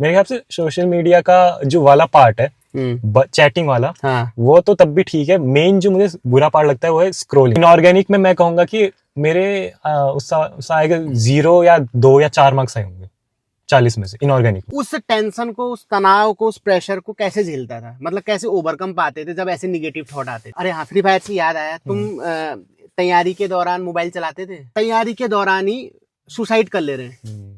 मेरे ख्याल से सोशल मीडिया का जो वाला पार्ट है, चैटिंग वाला, हाँ। वो तो तब भी ठीक है। मेन जो मुझे बुरा पार्ट लगता है वो है स्क्रोलिंग। इनऑर्गेनिक में मैं कहूंगा कि मेरे उससे आएगा 0 या 2 या 4 मार्क्स आए होंगे 40 में से इनऑर्गेनिक। उस टेंशन को, उस तनाव को, उस प्रेशर को कैसे झेलता था? मतलब कैसे ओवरकम पाते थे जब ऐसे निगेटिव थॉट आते? अरे हाँ, फ्री फायर से याद आया, तुम तैयारी के दौरान मोबाइल चलाते थे, तैयारी के दौरान ही सुसाइड कर ले रहे हैं,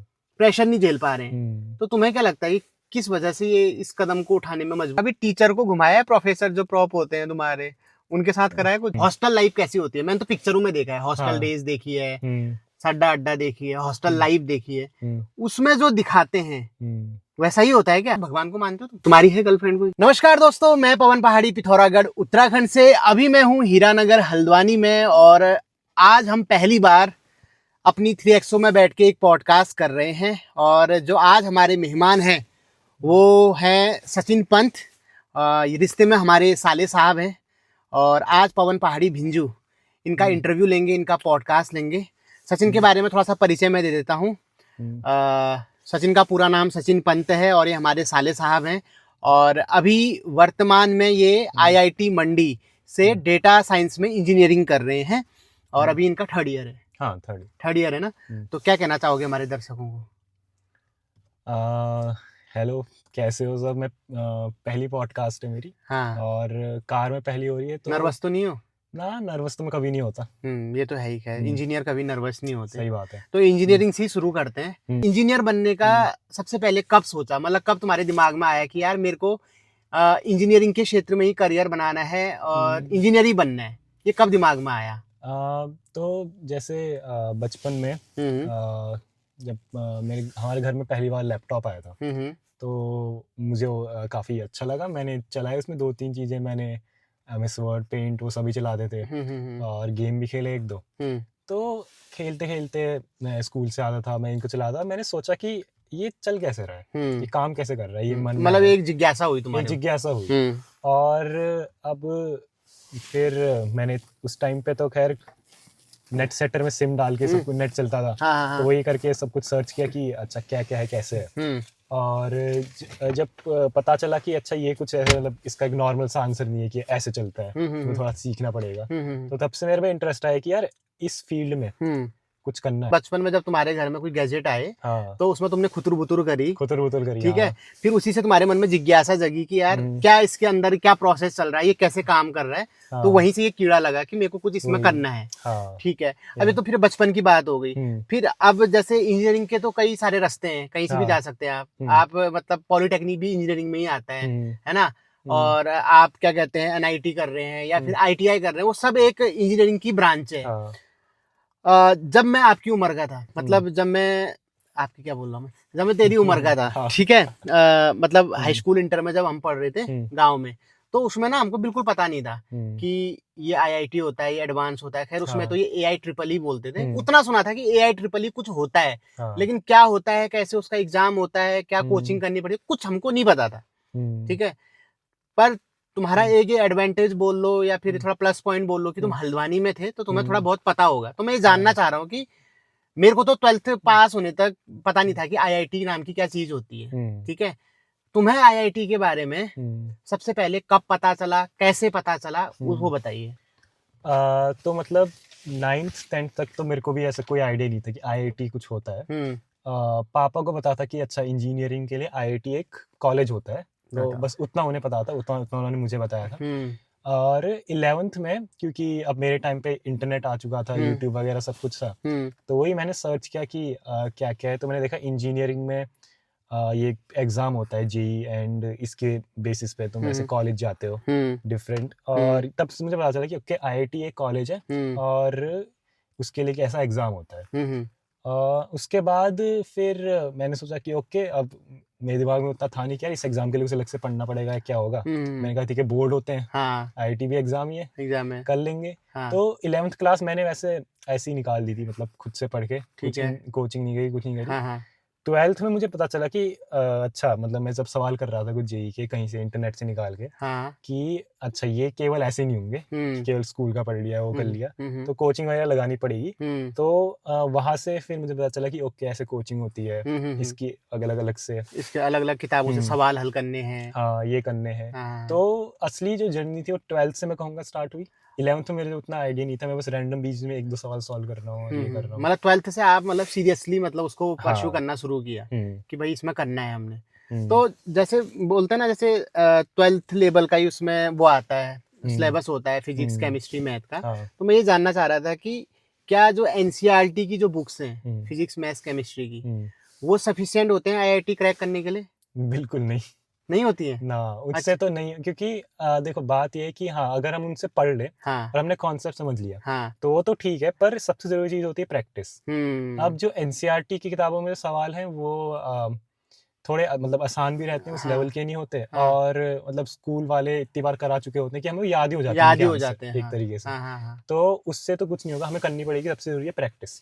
प्रेशर नहीं झेल पा रहे हैं, तो तुम्हें क्या लगता है कि किस वजह से ये इस कदम को उठाने में मजबूर? अभी टीचर को घुमाया है, प्रोफेसर जो प्रॉप होते हैं तुम्हारे, उनके साथ कराया कुछ? हॉस्टल लाइफ कैसी होती है? मैंने तो पिक्चरों में देखा है, हॉस्टल डेज देखी है, सड्डा अड्डा देखी है, हॉस्टल लाइफ देखी है, उसमें जो दिखाते हैं वैसा ही होता है क्या? भगवान को मानते हो तुम? तुम्हारी है गर्लफ्रेंड कोई? नमस्कार दोस्तों, मैं पवन पहाड़ी, पिथौरागढ़, उत्तराखंड से। अभी मैं हूँ हीरानगर हल्द्वानी में, और आज हम पहली बार अपनी 3XO में बैठ के एक पॉडकास्ट कर रहे हैं। और जो आज हमारे मेहमान हैं वो हैं सचिन पंत, रिश्ते में हमारे साले साहब हैं। और आज पवन पहाड़ी भिंजू इनका इंटरव्यू लेंगे, इनका पॉडकास्ट लेंगे। सचिन के बारे में थोड़ा सा परिचय मैं दे देता हूँ। सचिन का पूरा नाम सचिन पंत है और ये हमारे साले साहब हैं। और अभी वर्तमान में ये IIT मंडी से डेटा साइंस में इंजीनियरिंग कर रहे हैं, और अभी इनका 3rd ईयर है। हाँ, थर्ड ईयर है ना? तो क्या कहना चाहोगे हमारे दर्शकों को? हेलो, कैसे हो सब? मैं पहली पॉडकास्ट है मेरी। हाँ। और कार में पहली हो रही है, तो नर्वस तो नहीं हो? ना, नर्वस तो मैं कभी नहीं होता। ये तो है ही है, इंजीनियर कभी नर्वस नहीं होते। सही बात है। तो इंजीनियरिंग से ही शुरू करते हैं। इंजीनियर बनने का सबसे पहले कब सोचा? मतलब कब तुम्हारे दिमाग में आया कि यार मेरे को इंजीनियरिंग के क्षेत्र में ही करियर बनाना है और इंजीनियर ही बनना है? ये कब दिमाग में आया? तो जैसे बचपन में जब हमारे घर में पहली बार लैपटॉप आया था, तो मुझे काफ़ी अच्छा लगा। मैंने चलाया, उसमें 2-3 चीज़ें मैंने MS वर्ड, पेंट, वो सभी चलाते थे, और गेम भी खेले 1-2। तो खेलते खेलते मैं स्कूल से आता था, मैं इनको चलाता। मैंने सोचा कि ये चल कैसे रहा है, ये काम कैसे कर रहा है, ये मन में मतलब आया। एक जिज्ञासा हुई तुम्हारे? एक जिज्ञासा हुई। और अब फिर मैंने उस टाइम पे तो खैर नेट सेटर में सिम डाल के सब कुछ नेट चलता था। हाँ। तो वही करके सब कुछ सर्च किया कि अच्छा क्या क्या है, कैसे है। और जब पता चला कि अच्छा ये कुछ ऐसे, मतलब इसका एक नॉर्मल सा आंसर नहीं है कि ऐसे चलता है, तो थोड़ा सीखना पड़ेगा। तो तब से मेरे में इंटरेस्ट आया कि यार इस फील्ड में कुछ करना है। बचपन में जब तुम्हारे घर में कोई गैजेट आए, हाँ, तो उसमें तुमने खुतर बुतर करी, ठीक है। हाँ। फिर उसी से तुम्हारे मन में जिज्ञासा जगी कि यार क्या इसके अंदर क्या प्रोसेस चल रहा है, ये कैसे काम कर रहा है। तो वहीं से ये कीड़ा लगा कि मेरे को कुछ इसमें करना है। ठीक है। अभी तो फिर बचपन की बात हो गई। फिर अब जैसे इंजीनियरिंग के तो कई सारे रास्ते हैं, कहीं से भी जा सकते हैं आप मतलब पॉलिटेक्निक भी इंजीनियरिंग में ही आता है ना? और आप क्या कहते हैं, NIT कर रहे हैं या फिर ITI कर रहे हैं, वो सब एक इंजीनियरिंग की ब्रांच है। जब मैं आपकी उम्र का था, मतलब जब मैं आपकी क्या बोल रहा हूँ मैं, जब मैं तेरी उम्र का था, ठीक है, मतलब हाई स्कूल इंटर में जब हम पढ़ रहे थे गांव में, तो उसमें ना हमको बिल्कुल पता नहीं था कि ये IIT होता है, ये एडवांस होता है। खैर उसमें तो ये AI-EEE बोलते थे। उतना सुना था कि AI-EEE कुछ होता है, लेकिन क्या होता है, कैसे उसका एग्जाम होता है, क्या कोचिंग करनी पड़ती है, कुछ हमको नहीं पता था। ठीक है। पर तुम्हारा एक ये एडवांटेज बोल लो या फिर थोड़ा प्लस पॉइंट बोल लो कि तुम हल्द्वानी में थे, तो तुम्हें थोड़ा बहुत पता होगा। तो मैं ये जानना चाह रहा हूँ कि मेरे को तो 12th पास होने तक पता नहीं था कि IIT नाम की क्या चीज होती है। ठीक है। तुम्हें IIT के बारे में सबसे पहले कब पता चला, कैसे पता चला, वो बताइए। तो मतलब 9th 10th तक तो मेरे को भी ऐसा कोई आइडिया नहीं था कि IIT कुछ होता है। पापा को पता था कि अच्छा इंजीनियरिंग के लिए IIT एक कॉलेज होता है, तो बस उतना उन्हें पता था, उतना उन्होंने मुझे बताया था। और 11th में, क्योंकि अब मेरे टाइम पे इंटरनेट आ चुका था, यूट्यूब वगैरह सब कुछ था, तो वही मैंने सर्च किया कि क्या क्या है। तो मैंने देखा इंजीनियरिंग में ये एग्ज़ाम होता है JEE, एंड इसके बेसिस पे तुम ऐसे कॉलेज जाते हो डिफरेंट। और तब से मुझे पता चला कि ओके IIT एक कॉलेज है और उसके लिए ऐसा एग्ज़ाम होता है। उसके बाद फिर मैंने सोचा कि ओके, अब मेरे दिमाग में उतना था नहीं कि यार इस एग्जाम के लिए कुछ अलग से पढ़ना पड़ेगा, क्या होगा। मैंने कहा ठीक है, बोर्ड होते हैं, IIT भी एग्जाम ही है, एग्जाम है, कर लेंगे। तो 11th क्लास मैंने वैसे ऐसे ही निकाल दी थी, मतलब खुद से पढ़ के, कोचिंग नहीं गई, कुछ नहीं गई। ट्वेल्थ में मुझे पता चला कि अच्छा मतलब मैं जब सवाल कर रहा था कुछ जेई के कहीं से इंटरनेट से निकाल के हाँ। कि अच्छा ये केवल ऐसे नहीं होंगे कि केवल स्कूल का पढ़ लिया वो कर लिया, तो कोचिंग वगैरह लगानी पड़ेगी। तो वहाँ से फिर मुझे पता चला कि ओके ऐसे कोचिंग होती है, इसकी अलग अलग से इसके अलग अलग किताबों से सवाल हल करने हैं। हाँ ये करने हैं। हाँ। तो असली जो जर्नी थी वो ट्वेल्थ से मैं कहूँगा स्टार्ट हुई। 11th में मेरे उतना आइडिया नहीं था, मैं बस रैंडम बीच में 1-2 सवाल सॉल्व कर रहा हूँ और ये कर रहा हूँ। मतलब 12th से आप मतलब सीरियसली मतलब उसको परस्यू हाँ। करना शुरू किया कि भाई इसमें करना है हमने। हम्म। तो जैसे बोलते हैं ना, जैसे 12th लेवल का ही उसमें वो आता है, सिलेबस होता है फिजिक्स केमिस्ट्री मैथ का। हाँ। तो मैं ये जानना चाह रहा था कि क्या जो एनसीईआरटी की जो बुक्स हैं फिजिक्स मैथ्स केमिस्ट्री की, वो सफिशिएंट होते हैं आईआईटी क्रैक करने के लिए? बिल्कुल नहीं। नहीं होती है ना उससे तो नहीं, क्योंकि देखो बात ये है कि हाँ अगर हम उनसे पढ़ ले और हमने कॉन्सेप्ट समझ लिया तो वो तो ठीक है, पर सबसे जरूरी चीज होती है प्रैक्टिस। अब जो एनसीईआरटी की किताबों में सवाल हैं वो थोड़े मतलब आसान भी रहते हैं, उस लेवल के नहीं होते, और मतलब स्कूल वाले इतनी बार करा चुके होते हैं कि हमें याद ही हो जाते हैं, याद ही हो जाते हैं एक तरीके से। हाँ। तो उससे तो कुछ नहीं होगा, हमें करनी पड़ेगी, सबसे जरूरी है प्रैक्टिस।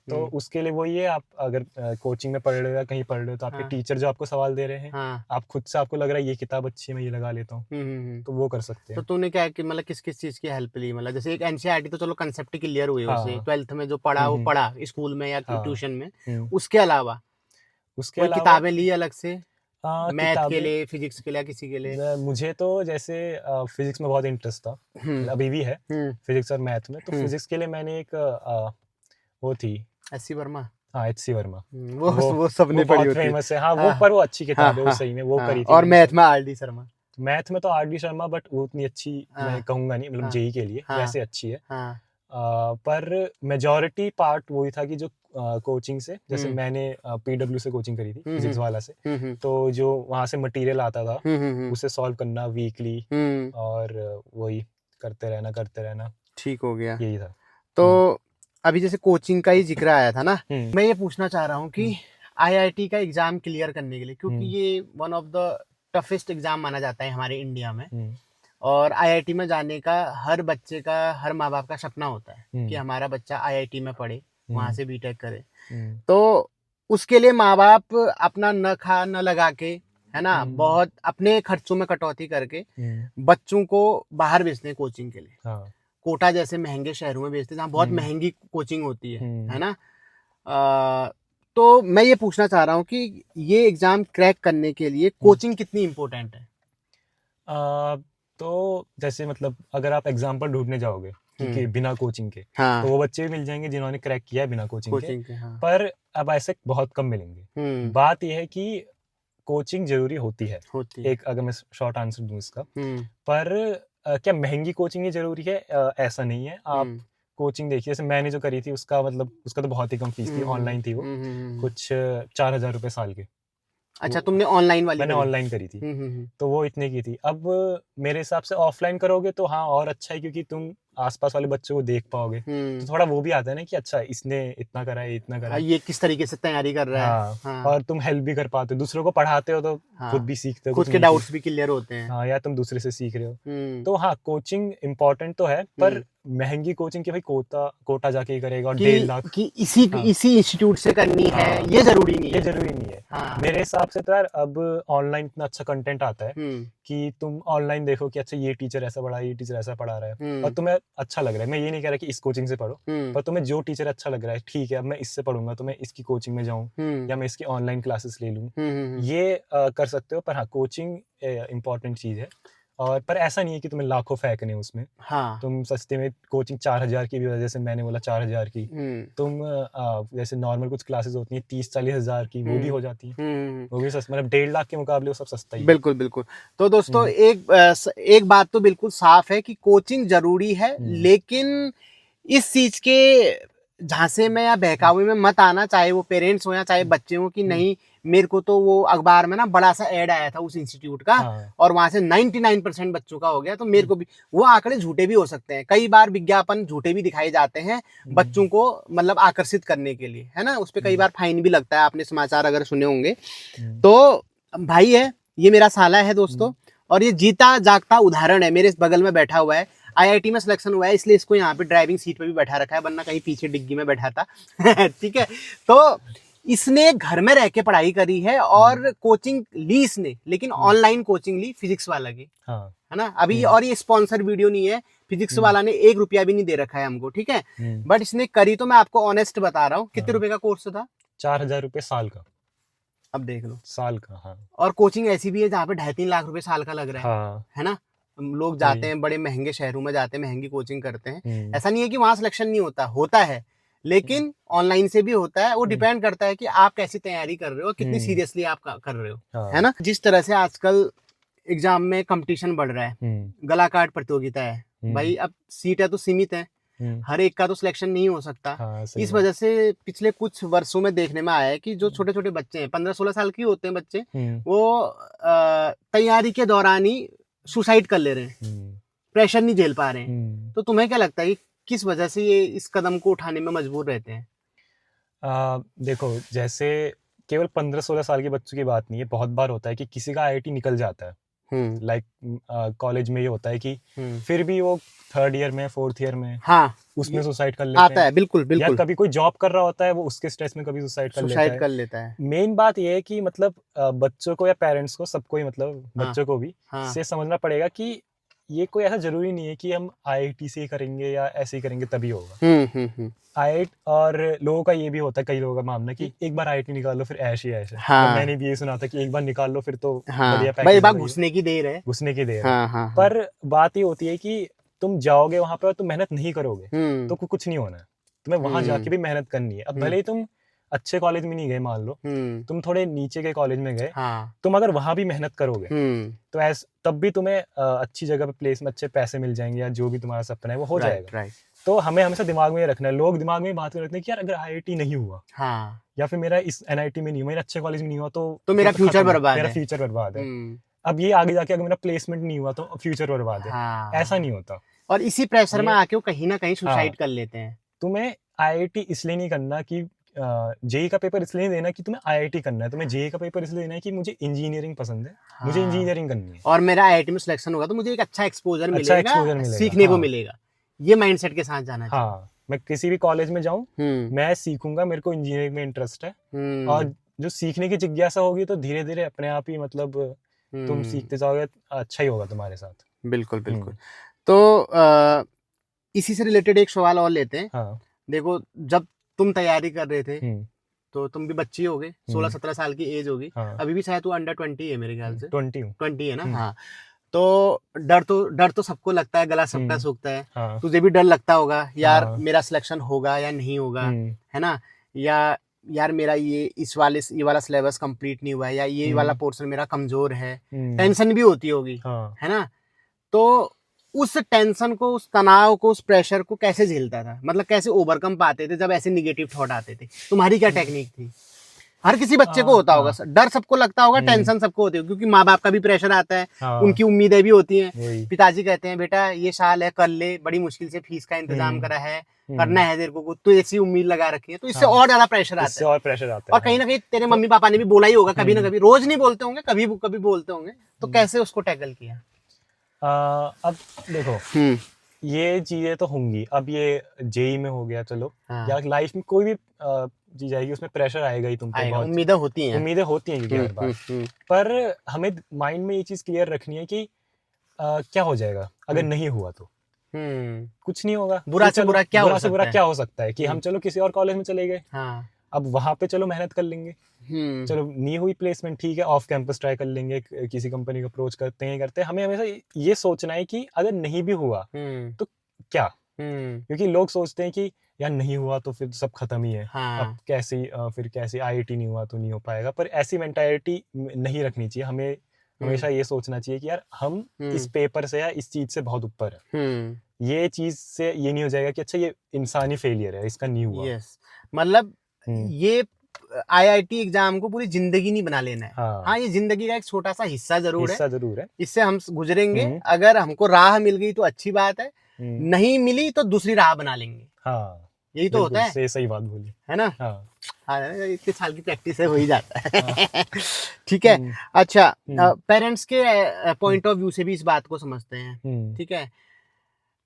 तो उसके लिए वही है, आप अगर कोचिंग में पढ़ रहे हो या कहीं पढ़ रहे हो तो आपके टीचर जो आपको सवाल दे रहे हैं, आप खुद से आपको लग रहा है ये किताब अच्छी है मैं ये लगा लेता हूँ, तो वो कर सकते हैं। तो तूने क्या कि मतलब किस किस चीज की हेल्प ली? मतलब जैसे एक एनसीईआरटी तो चलो कंसेप्ट क्लियर हुए उसे, 12th में जो पढ़ा वो पढ़ा स्कूल में या ट्यूशन में, उसके अलावा कोई किताबें ली अलग से मैथ के लिए, फिजिक्स के लिए, किसी के लिए? मुझे तो जैसे फिजिक्स में बहुत इंटरेस्ट था, अभी भी है फिजिक्स और मैथ में। तो फिजिक्स के लिए मैंने एक वो थी एचसी वर्मा। हाँ एचसी वर्मा, वो सबने पढ़ी होती है। फेमस है हाँ वो, पर वो अच्छी किताब है, वो सही में वो करी थी। और मैथ में आरडी शर्मा। मैथ में तो आरडी शर्मा, बट वो उतनी अच्छी मैं कहूंगा नहीं, मतलब जेई के लिए वैसे अच्छी है। पर मेजॉरिटी पार्ट वही था कि जो कोचिंग से, जैसे मैंने पीडब्ल्यू से कोचिंग करी थी फिजिक्स वाला से, तो जो वहां से मटेरियल आता था उसे सॉल्व करना वीकली, और वही करते रहना ठीक हो गया। यही था। तो अभी जैसे कोचिंग का ही जिक्र आया था ना, मैं ये पूछना चाह रहा हूँ कि आईआईटी का एग्जाम क्लियर करने के लिए, क्योंकि ये one of the toughest exam माना जाता है हमारे इंडिया में, और आईआईटी में जाने का हर बच्चे का, हर माँ बाप का सपना होता है कि हमारा बच्चा आईआईटी में पढ़े, वहां से बीटेक करे। तो उसके लिए माँ बाप अपना न खा न लगा के, है ना, बहुत अपने खर्चों में कटौती करके बच्चों को बाहर भेजते हैं कोचिंग के लिए। कोटा जैसे महंगे शहरों में भेजते हैं जहाँ बहुत महंगी कोचिंग होती है ना। तो मैं ये पूछना चाह रहा हूँ कि ये एग्जाम क्रैक करने के लिए कोचिंग कितनी इम्पोर्टेंट है? तो जैसे मतलब अगर आप एग्जाम्पल ढूंढने जाओगे कि बिना कोचिंग के, तो वो बच्चे भी मिल जाएंगे जिन्होंने क्रैक किया है बिना कोचिंग के, पर अब ऐसे बहुत कम मिलेंगे। बात यह है कि कोचिंग जरूरी होती है, एक अगर मैं शॉर्ट आंसर दूं इसका, पर क्या महंगी कोचिंग ही जरूरी है? ऐसा नहीं है। आप कोचिंग देखिए, जैसे मैंने जो करी थी उसका मतलब उसका तो बहुत ही कम फीस थी, ऑनलाइन थी वो, कुछ 4,000 रुपए साल के। अच्छा, तुमने ऑनलाइन वाली? मैंने ऑनलाइन करी थी, तो वो इतने की थी। अब मेरे हिसाब से ऑफलाइन करोगे तो हाँ और अच्छा है, क्योंकि तुम आसपास वाले बच्चों को देख पाओगे, तो थोड़ा वो भी आता है ना कि अच्छा इसने इतना करा है, इतना करा है, ये किस तरीके से तैयारी कर रहा है। हाँ। और तुम हेल्प भी कर पाते हो, दूसरों को पढ़ाते हो तो खुद भी सीखते हो, खुद के डाउट्स भी क्लियर होते हैं। हाँ, या तुम दूसरे से सीख रहे हो। तो हाँ कोचिंग इम्पोर्टेंट तो है, पर महंगी कोचिंग की भाई कोटा जाके ही करेगा और 1.5 लाख कि इसी इंस्टीट्यूट से करनी है, ये जरूरी नहीं है। ये जरूरी नहीं है। मेरे हिसाब से तो यार अब ऑनलाइन इतना अच्छा कंटेंट आता है कि तुम ऑनलाइन देखो कि अच्छा ये टीचर ऐसा पढ़ा, ये टीचर ऐसा पढ़ा रहा है, और तुम्हें अच्छा लग रहा है। मैं ये नहीं कह रहा कि इस कोचिंग से पढ़ो, पर तुम्हें जो टीचर अच्छा लग रहा है, ठीक है अब मैं इससे पढ़ूंगा तो मैं इसकी कोचिंग में जाऊँ या मैं इसकी ऑनलाइन क्लासेस ले लूँ, ये कर सकते हो। पर हाँ कोचिंग इम्पोर्टेंट चीज है, और पर ऐसा नहीं है कि तुम्हें लाखों फेंकने उसमें। तुम सस्ते में कोचिंग 4,000 की भी, वजह से मैंने बोला 4,000 की, तुम जैसे नॉर्मल कुछ क्लासेस होती हैं 30-40 हजार की, वो भी हो जाती हैं, वो भी सस्ता, मतलब 1.5 लाख के मुकाबले वो सब सस्ता ही है। बिल्कुल बिल्कुल। तो दोस्तों एक बात तो बिल्कुल साफ है कि कोचिंग जरूरी है, लेकिन इस चीज के झांसे में या बहकावे में मत आना, चाहे वो पेरेंट्स हो या चाहे बच्चे हो, कि नहीं मेरे को तो वो अखबार में ना बड़ा सा ऐड आया था उस इंस्टीट्यूट का, और वहां से 99% बच्चों का हो गया, तो मेरे को भी। वो आंकड़े झूठे भी हो सकते हैं, कई बार विज्ञापन झूठे भी दिखाए जाते हैं बच्चों को मतलब आकर्षित करने के लिए, है ना। उस पर कई बार फाइन भी लगता है, आपने समाचार अगर सुने होंगे। तो भाई है, ये मेरा साला है दोस्तों, और ये जीता जागता उदाहरण है, मेरे बगल में बैठा हुआ है, आईआईटी में सिलेक्शन हुआ है, इसलिए इसको यहाँ पे ड्राइविंग सीट पे भी बैठा रखा है, वरना कहीं पीछे डिग्गी में बैठा था। ठीक है। तो इसने घर में रह के पढ़ाई करी है और कोचिंग ली इसने, लेकिन ऑनलाइन कोचिंग ली फिजिक्स वाला की, हाँ है ना। अभी और ये स्पॉन्सर वीडियो नहीं है, फिजिक्स वाला ने 1 रुपया भी नहीं दे रखा है हमको, ठीक है। बट इसने करी, तो मैं आपको ऑनेस्ट बता रहा हूँ, कितने रुपए का कोर्स था? 4,000 रुपये साल का। अब देख लो, साल का, हाँ। और कोचिंग ऐसी भी है जहाँ पे 2.5-3 लाख रुपए साल का लग रहा हाँ। है ना। लोग जाते वही। हैं बड़े महंगे शहरों में, जाते हैं महंगी कोचिंग करते हैं। हम्म, ऐसा नहीं है कि वहां सिलेक्शन नहीं होता, होता है, लेकिन ऑनलाइन से भी होता है। वो डिपेंड करता है कि आप कैसी तैयारी कर रहे हो, कितनी सीरियसली आप कर रहे हो, हाँ। है ना। जिस तरह से आजकल एग्जाम में कंपटीशन बढ़ रहा है, गला काट प्रतियोगिता है, भाई अब सीट है तो सीमित है, हर एक का तो सिलेक्शन नहीं हो सकता। हाँ, सही इस बात। वजह से पिछले कुछ वर्षों में देखने में आया है कि जो छोटे छोटे बच्चे हैं, 15-16 साल के होते हैं बच्चे, वो तैयारी के दौरान ही सुसाइड कर ले रहे हैं, प्रेशर नहीं झेल पा रहे हैं। तो तुम्हें क्या लगता है कि किस वजह से ये इस कदम को उठाने में मजबूर रहते हैं? देखो, जैसे केवल 15-16 साल के बच्चों की बात नहीं है, बहुत बार होता है कि किसी का आईआईटी निकल जाता है, लाइक कॉलेज में ये होता है कि फिर भी वो 3rd ईयर में 4th ईयर में, हाँ, उसमें सुसाइड कर लेते आता हैं। है, बिल्कुल या बिल्कुल, कभी कोई जॉब कर रहा होता है, वो उसके स्ट्रेस में कभी सुसाइड कर लेता है। मेन बात ये है कि मतलब बच्चों को या पेरेंट्स को, सबको ही, मतलब बच्चों को भी से समझना पड़ेगा कि ये कोई ऐसा जरूरी नहीं है कि हम आईआईटी से ही करेंगे या ऐसे ही करेंगे तभी होगा। आईआईटी, और लोगों का ये भी होता है, कई लोगों का मानना कि एक बार आईआईटी निकाल लो फिर ऐश ही ऐश है। हाँ। मैंने भी ये सुना था कि एक बार निकाल लो फिर तो हाँ, बढ़िया भाई पैकेज बात घुसने की देर है, घुसने की देर हाँ, है। हाँ, पर बात ये होती है कि तुम जाओगे वहां पर और तुम मेहनत नहीं करोगे तो कुछ नहीं होना है। तुम्हें वहां जाके भी मेहनत करनी है। अब भले ही तुम अच्छे कॉलेज में नहीं गए, मान लो तुम थोड़े नीचे के कॉलेज में गए, हाँ, तुम अगर वहां भी मेहनत करोगे तो तब भी तुम्हें अच्छी जगह पे प्लेस में अच्छे पैसे मिल जाएंगे, या जो भी तुम्हारा सपना है वो हो जाएगा। तो हमें हमेशा दिमाग में रखना है, लोग दिमाग में बात रखते हैं कि यार अगर आईआईटी नहीं हुआ, हाँ, या फिर मेरा इस एनआईटी में नहीं हुआ, मेरा अच्छे कॉलेज में नहीं हुआ, तो मेरा फ्यूचर बर्बाद है, मेरा फ्यूचर बर्बाद है। अब ये आगे जाके अगर मेरा प्लेसमेंट नहीं हुआ तो फ्यूचर बर्बाद है। हाँ, ऐसा नहीं होता। और इसी प्रेशर में आके वो कहीं ना कहीं सुसाइड कर लेते हैं। तुम्हें आईआईटी इसलिए नहीं करना कि जेई का पेपर इसलिए नहीं देना कि तुम्हें आईआईटी करना है, तुम्हें जेई का पेपर इसलिए देना है कि मुझे इंजीनियरिंग पसंद है, मुझे इंजीनियरिंग करनी है, और मेरा आईआईटी में सिलेक्शन होगा तो मुझे एक अच्छा एक्सपोजर मिलेगा, सीखने को मिलेगा। ये माइंडसेट के साथ जाना चाहिए। हाँ, मैं किसी भी कॉलेज में जाऊं, मैं सीखूंगा, मेरे को इंजीनियरिंग में इंटरेस्ट है, और जो सीखने की जिज्ञासा होगी तो धीरे धीरे अपने आप ही, मतलब तुम सीखते जाओगे, अच्छा ही होगा तुम्हारे साथ। बिल्कुल बिल्कुल। तो इसी से रिलेटेड एक सवाल और लेते हैं। हाँ। देखो, जब तुम तैयारी कर रहे थे तो तुम भी बच्ची हो गए, 16-17 साल की एज होगी। हाँ। अभी भी शायद तू अंडर 20 है मेरे ख्याल से। 20 है ना। हाँ, तो डर तो सबको लगता है, गला सबका सूखता है। हाँ। तुझे भी डर लगता होगा, यार मेरा सिलेक्शन होगा या नहीं होगा, है ना, या यार मेरा ये वाला सिलेबस कंप्लीट नहीं हुआ है, या ये वाला पोर्शन मेरा कमजोर है। टेंशन भी होती होगी, है ना। तो उस टेंशन को, उस तनाव को, उस प्रेशर को कैसे झेलता था, मतलब कैसे ओवरकम पाते थे जब ऐसे निगेटिव थॉट आते थे? तुम्हारी क्या टेक्निक थी? हर किसी बच्चे को होता होगा, डर सबको लगता होगा, टेंशन सबको होती है, क्योंकि माँ बाप का भी प्रेशर आता है, उनकी उम्मीदें भी होती हैं। पिताजी कहते हैं बेटा ये साल है, कर ले, बड़ी मुश्किल से फीस का इंतजाम करा है, करना है तेरे को, तो ऐसी उम्मीद लगा रखी है, तो इससे और ज्यादा प्रेशर आता है। और कहीं ना कहीं तेरे मम्मी पापा ने भी बोला ही होगा कभी ना कभी, रोज नहीं बोलते होंगे, कभी कभी बोलते होंगे। तो कैसे उसको टैकल किया? अब देखो, ये चीजें तो होंगी। अब ये जेई में हो गया, चलो, या लाइफ में कोई भी चीज आएगी उसमें प्रेशर आएगा ही, तुम पे उम्मीदें होती हैं क्योंकि हर बार। पर हमें माइंड में ये चीज क्लियर रखनी है कि क्या हो जाएगा अगर नहीं हुआ तो। कुछ नहीं होगा, बुरा से बुरा क्या हो सकता है कि हम चलो किसी और कॉलेज में चले गए, अब वहां पे चलो मेहनत कर लेंगे, चलो नहीं हुई प्लेसमेंट, ठीक है, ऑफ कैंपस ट्राई कर लेंगे, किसी कंपनी को अप्रोच करते हैं। हमें हमेशा ये सोचना है कि अगर नहीं भी हुआ तो क्या, क्योंकि लोग सोचते हैं कि यार नहीं हुआ तो फिर सब खत्म ही है, अब कैसे आईआईटी नहीं हुआ तो नहीं हो पाएगा। पर ऐसी मेंटालिटी नहीं रखनी चाहिए। हमें हमेशा ये सोचना चाहिए कि यार हम इस पेपर से या इस चीज से बहुत ऊपर है। ये चीज से ये नहीं हो जाएगा कि अच्छा ये इंसानी फेलियर है, इसका नहीं हुआ। मतलब ये आईआईटी एग्जाम को पूरी जिंदगी नहीं बना लेना है। हाँ, ये जिंदगी का एक छोटा सा हिस्सा जरूर है। इससे हम गुजरेंगे। अगर हमको राह मिल गई तो अच्छी बात है, नहीं मिली तो दूसरी राह बना लेंगे। हाँ, यही तो होता है। सही बात बोली है ना। हाँ, इतने साल की प्रैक्टिस है, हो ही जाता है। ठीक है। अच्छा, पेरेंट्स के पॉइंट ऑफ व्यू से भी इस बात को समझते हैं। ठीक है,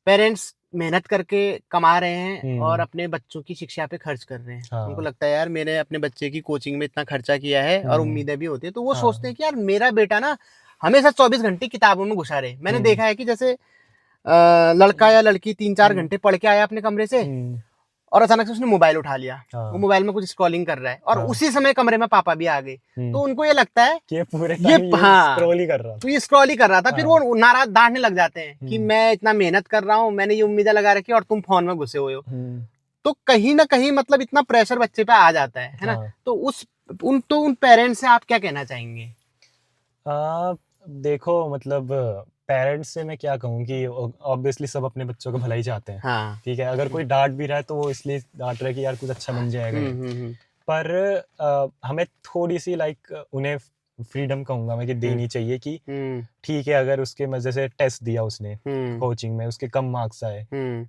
पेरेंट्स मेहनत करके कमा रहे हैं हम्म। और अपने बच्चों की शिक्षा पे खर्च कर रहे हैं। हाँ। उनको लगता है यार मैंने अपने बच्चे की कोचिंग में इतना खर्चा किया है और उम्मीदें भी होती है, तो वो हाँ। सोचते हैं कि यार मेरा बेटा ना हमेशा 24 घंटे किताबों में घुसा रहे। मैंने देखा है कि जैसे लड़का या लड़की 3-4 घंटे पढ़ के आया अपने कमरे से और अचानक से उसने मोबाइल उठा लिया, वो मोबाइल में कुछ स्क्रॉलिंग कर रहा है और उसी समय कमरे में पापा भी आ गए, तो उनको ये लगता है कि पूरे ये स्क्रॉल ही कर रहा था। तो ये स्क्रॉल ही कर रहा था। फिर वो नाराज डांटने लग जाते हैं कि मैं इतना मेहनत कर रहा हूँ, मैंने ये उम्मीदें लगा रखी और तुम फोन में घुसे हुए हो। तो कहीं ना कहीं मतलब इतना प्रेशर बच्चे पे आ जाता है ना। तो उन पेरेंट्स से आप क्या कहना चाहेंगे? देखो मतलब पेरेंट्स से मैं क्या कहूँ कि ऑब्वियसली सब अपने बच्चों का भला ही चाहते हैं। हाँ। ठीक है, अगर कोई डांट भी रहा है तो वो इसलिए डांट रहा है कि यार कुछ अच्छा बन जाएगा ये। पर हमें थोड़ी सी उन्हें फ्रीडम कहूंगा मैं कि देनी चाहिए कि ठीक है, अगर उसके मजे से टेस्ट दिया उसने कोचिंग में, उसके कम मार्क्स आए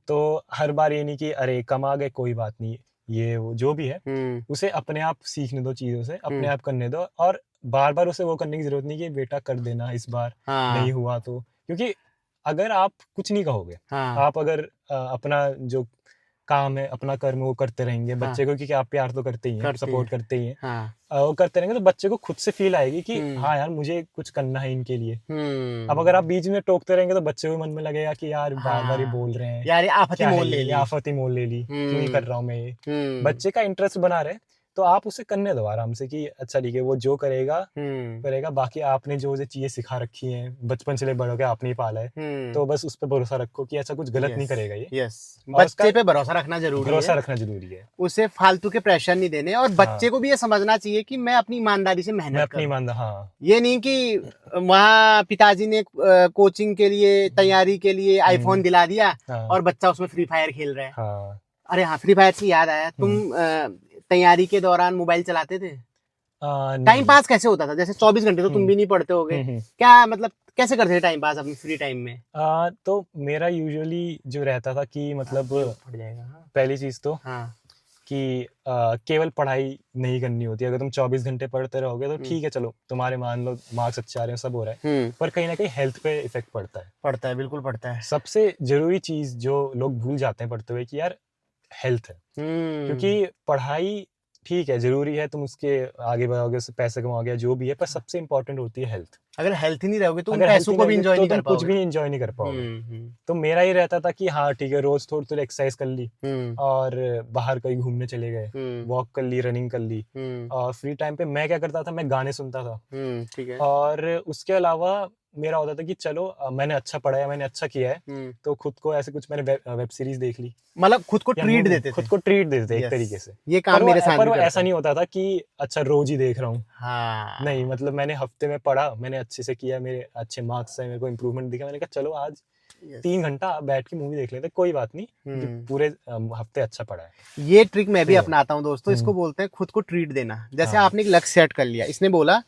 तो हर बार ये नहीं कि अरे कम आ गए कोई बात नहीं, ये वो जो भी है उसे अपने आप सीखने दो, चीजों से अपने आप करने दो, और बार बार उसे वो करने की जरूरत नहीं कि बेटा कर देना इस बार नहीं हुआ तो। क्योंकि अगर आप कुछ नहीं कहोगे, आप अगर अपना जो काम है अपना कर्म वो करते रहेंगे बच्चे को, क्योंकि आप प्यार तो करते ही हैं, सपोर्ट करते ही हैं, वो करते रहेंगे तो बच्चे को खुद से फील आएगी कि हाँ यार मुझे कुछ करना है इनके लिए। अब अगर आप बीच में टोकते रहेंगे तो बच्चे को मन में लगेगा कि यार बार बार ये बोल रहे हैं, यार ये आफती मोल ले ली, आफती मोल ले ली, क्यों ही कर रहा हूँ मैं ये। बच्चे का इंटरेस्ट बना रहे तो आप उसे करने दो आराम से कि अच्छा ठीक है वो जो करेगा करेगा, बाकी आपने जो चीजें सिखा रखी हैं बचपन से ले बड़ों के आपने ही पाला है, तो बस उस पर भरोसा रखो कि ऐसा कुछ गलत नहीं करेगा ये। बच्चे पे भरोसा रखना जरूरी है, भरोसा रखना जरूरी है, उसे फालतू के प्रेशर नहीं देने, और बच्चे को भी ये समझना चाहिए कि मैं अपनी ईमानदारी से मेहनत करूं। हाँ, ये नहीं कि वहाँ पिताजी ने कोचिंग के लिए तैयारी के लिए आईफोन दिला दिया और बच्चा उसमें फ्री फायर खेल रहा है। अरे हाँ, फ्री फायर से याद आया, तुम तैयारी के दौरान मोबाइल चलाते थे? टाइम पास कैसे होता था? जैसे 24 घंटे तो तुम भी नहीं पढ़ते होगे, क्या मतलब कैसे करते थे टाइम पास अपनी फ्री टाइम में? तो मेरा यूजुअली जो रहता था कि मतलब पहली चीज तो कि केवल पढ़ाई नहीं करनी होती। अगर तुम 24 घंटे पढ़ते रहोगे तो ठीक है, चलो तुम्हारे मान लो मार्क्स अच्छे आ रहे हैं, सब हो रहा है, पर कहीं ना कहीं हेल्थ पे इफेक्ट पड़ता है, बिल्कुल पड़ता है। सबसे जरूरी चीज जो लोग भूल जाते हैं पढ़ते हुए कि यार हेल्थ है। क्योंकि पढ़ाई ठीक है जरूरी है, तुम उसके आगे बढ़ोगे, उससे पैसे कमाओगे जो भी है, पर सबसे इंपॉर्टेंट होती है हेल्थ। अगर हेल्थ ही नहीं रहोगे तो पैसों को भी एंजॉय नहीं कर पाओगे, कुछ भी एंजॉय नहीं कर पाओगे। तो मेरा ये रहता था कि हाँ ठीक है, रोज थोड़ी थोड़ी एक्सरसाइज कर ली और बाहर कहीं घूमने चले गए, वॉक कर ली, रनिंग कर ली, और फ्री टाइम पे मैं क्या करता था, मैं गाने सुनता था। ठीक है। और उसके अलावा मेरा होता था कि चलो मैंने अच्छा पढ़ा है, मैंने अच्छा किया है, तो खुद को ऐसे कुछ मैंने वेब सीरीज देख ली, मतलब खुद को ट्रीट देते थे, खुद को ट्रीट देते थे एक तरीके से। ये काम मेरे साथ भी ऐसा नहीं होता था कि अच्छा रोज ही देख रहा हूँ। नहीं, मतलब मैंने हफ्ते में पढ़ा, मैंने अच्छे से किया, मेरे अच्छे मार्क्स आए, मेरे को इम्प्रूवमेंट दिखा, मैंने कहा चलो आज 3 घंटा बैठ के मूवी देख लेते, कोई बात नहीं, पूरे हफ्ते अच्छा पढ़ा है। ये ट्रिक मैं भी अपनाता हूँ दोस्तों, इसको बोलते हैं खुद को ट्रीट देना। जैसे आपने एक लक्ष्य सेट कर लिया, इसने बोला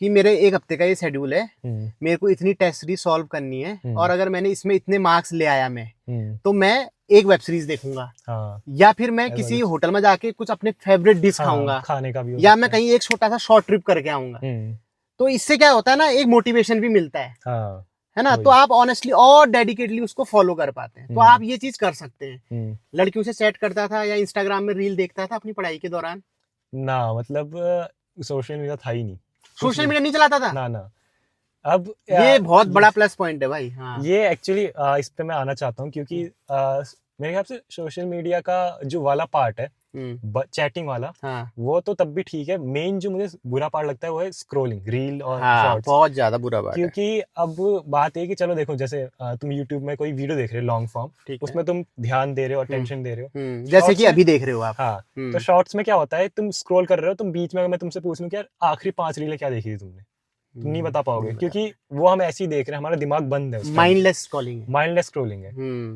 कि मेरे एक हफ्ते का ये शेड्यूल है, मेरे को इतनी टेस्ट सीरीज सॉल्व करनी है, और अगर मैंने इसमें इतने मार्क्स ले आया मैं तो मैं एक वेब सीरीज देखूंगा, या फिर मैं किसी होटल में जाके कुछ अपने फेवरेट डिश खाऊंगा, खाने का भी, या मैं कहीं एक छोटा सा शॉर्ट ट्रिप करके आऊंगा। तो इससे क्या होता है ना, एक मोटिवेशन भी मिलता है ना, तो आप ऑनेस्टली और डेडिकेटली उसको फॉलो कर पाते हैं। तो आप ये चीज कर सकते हैं। लड़कियों से चैट करता था या इंस्टाग्राम में रील देखता था अपनी पढ़ाई के दौरान? ना, मतलब सोशल मीडिया था ही नहीं, सोशल मीडिया नहीं चलाता था ना। अब ये बहुत बड़ा प्लस पॉइंट है भाई। ये एक्चुअली इस पे मैं आना चाहता हूँ, क्योंकि मेरे ख्याल से सोशल मीडिया का जो वाला पार्ट है, चैटिंग वाला, वो तो तब भी ठीक है। मेन जो मुझे बुरा पार्ट लगता है वो है स्क्रॉलिंग, रील और शॉर्ट्स। बहुत ज्यादा बुरा बात है, क्योंकि अब बात है कि चलो देखो, जैसे तुम यूट्यूब में कोई वीडियो देख रहे हो लॉन्ग फॉर्म, उसमें तुम ध्यान दे रहे हो, अटेंशन दे रहे हो, जैसे कि अभी देख रहे हो आप। तो शॉर्ट्स में क्या होता है, तुम स्क्रॉल कर रहे हो, तुम बीच में मैं तुमसे पूछ लूं कि यार आखिरी 5 रीलें क्या देखी थी तुमने, तुम नहीं बता पाओगे, क्योंकि वो हम ऐसे ही देख रहे हैं, हमारा दिमाग बंद है, माइंडलेस स्क्रॉलिंग है।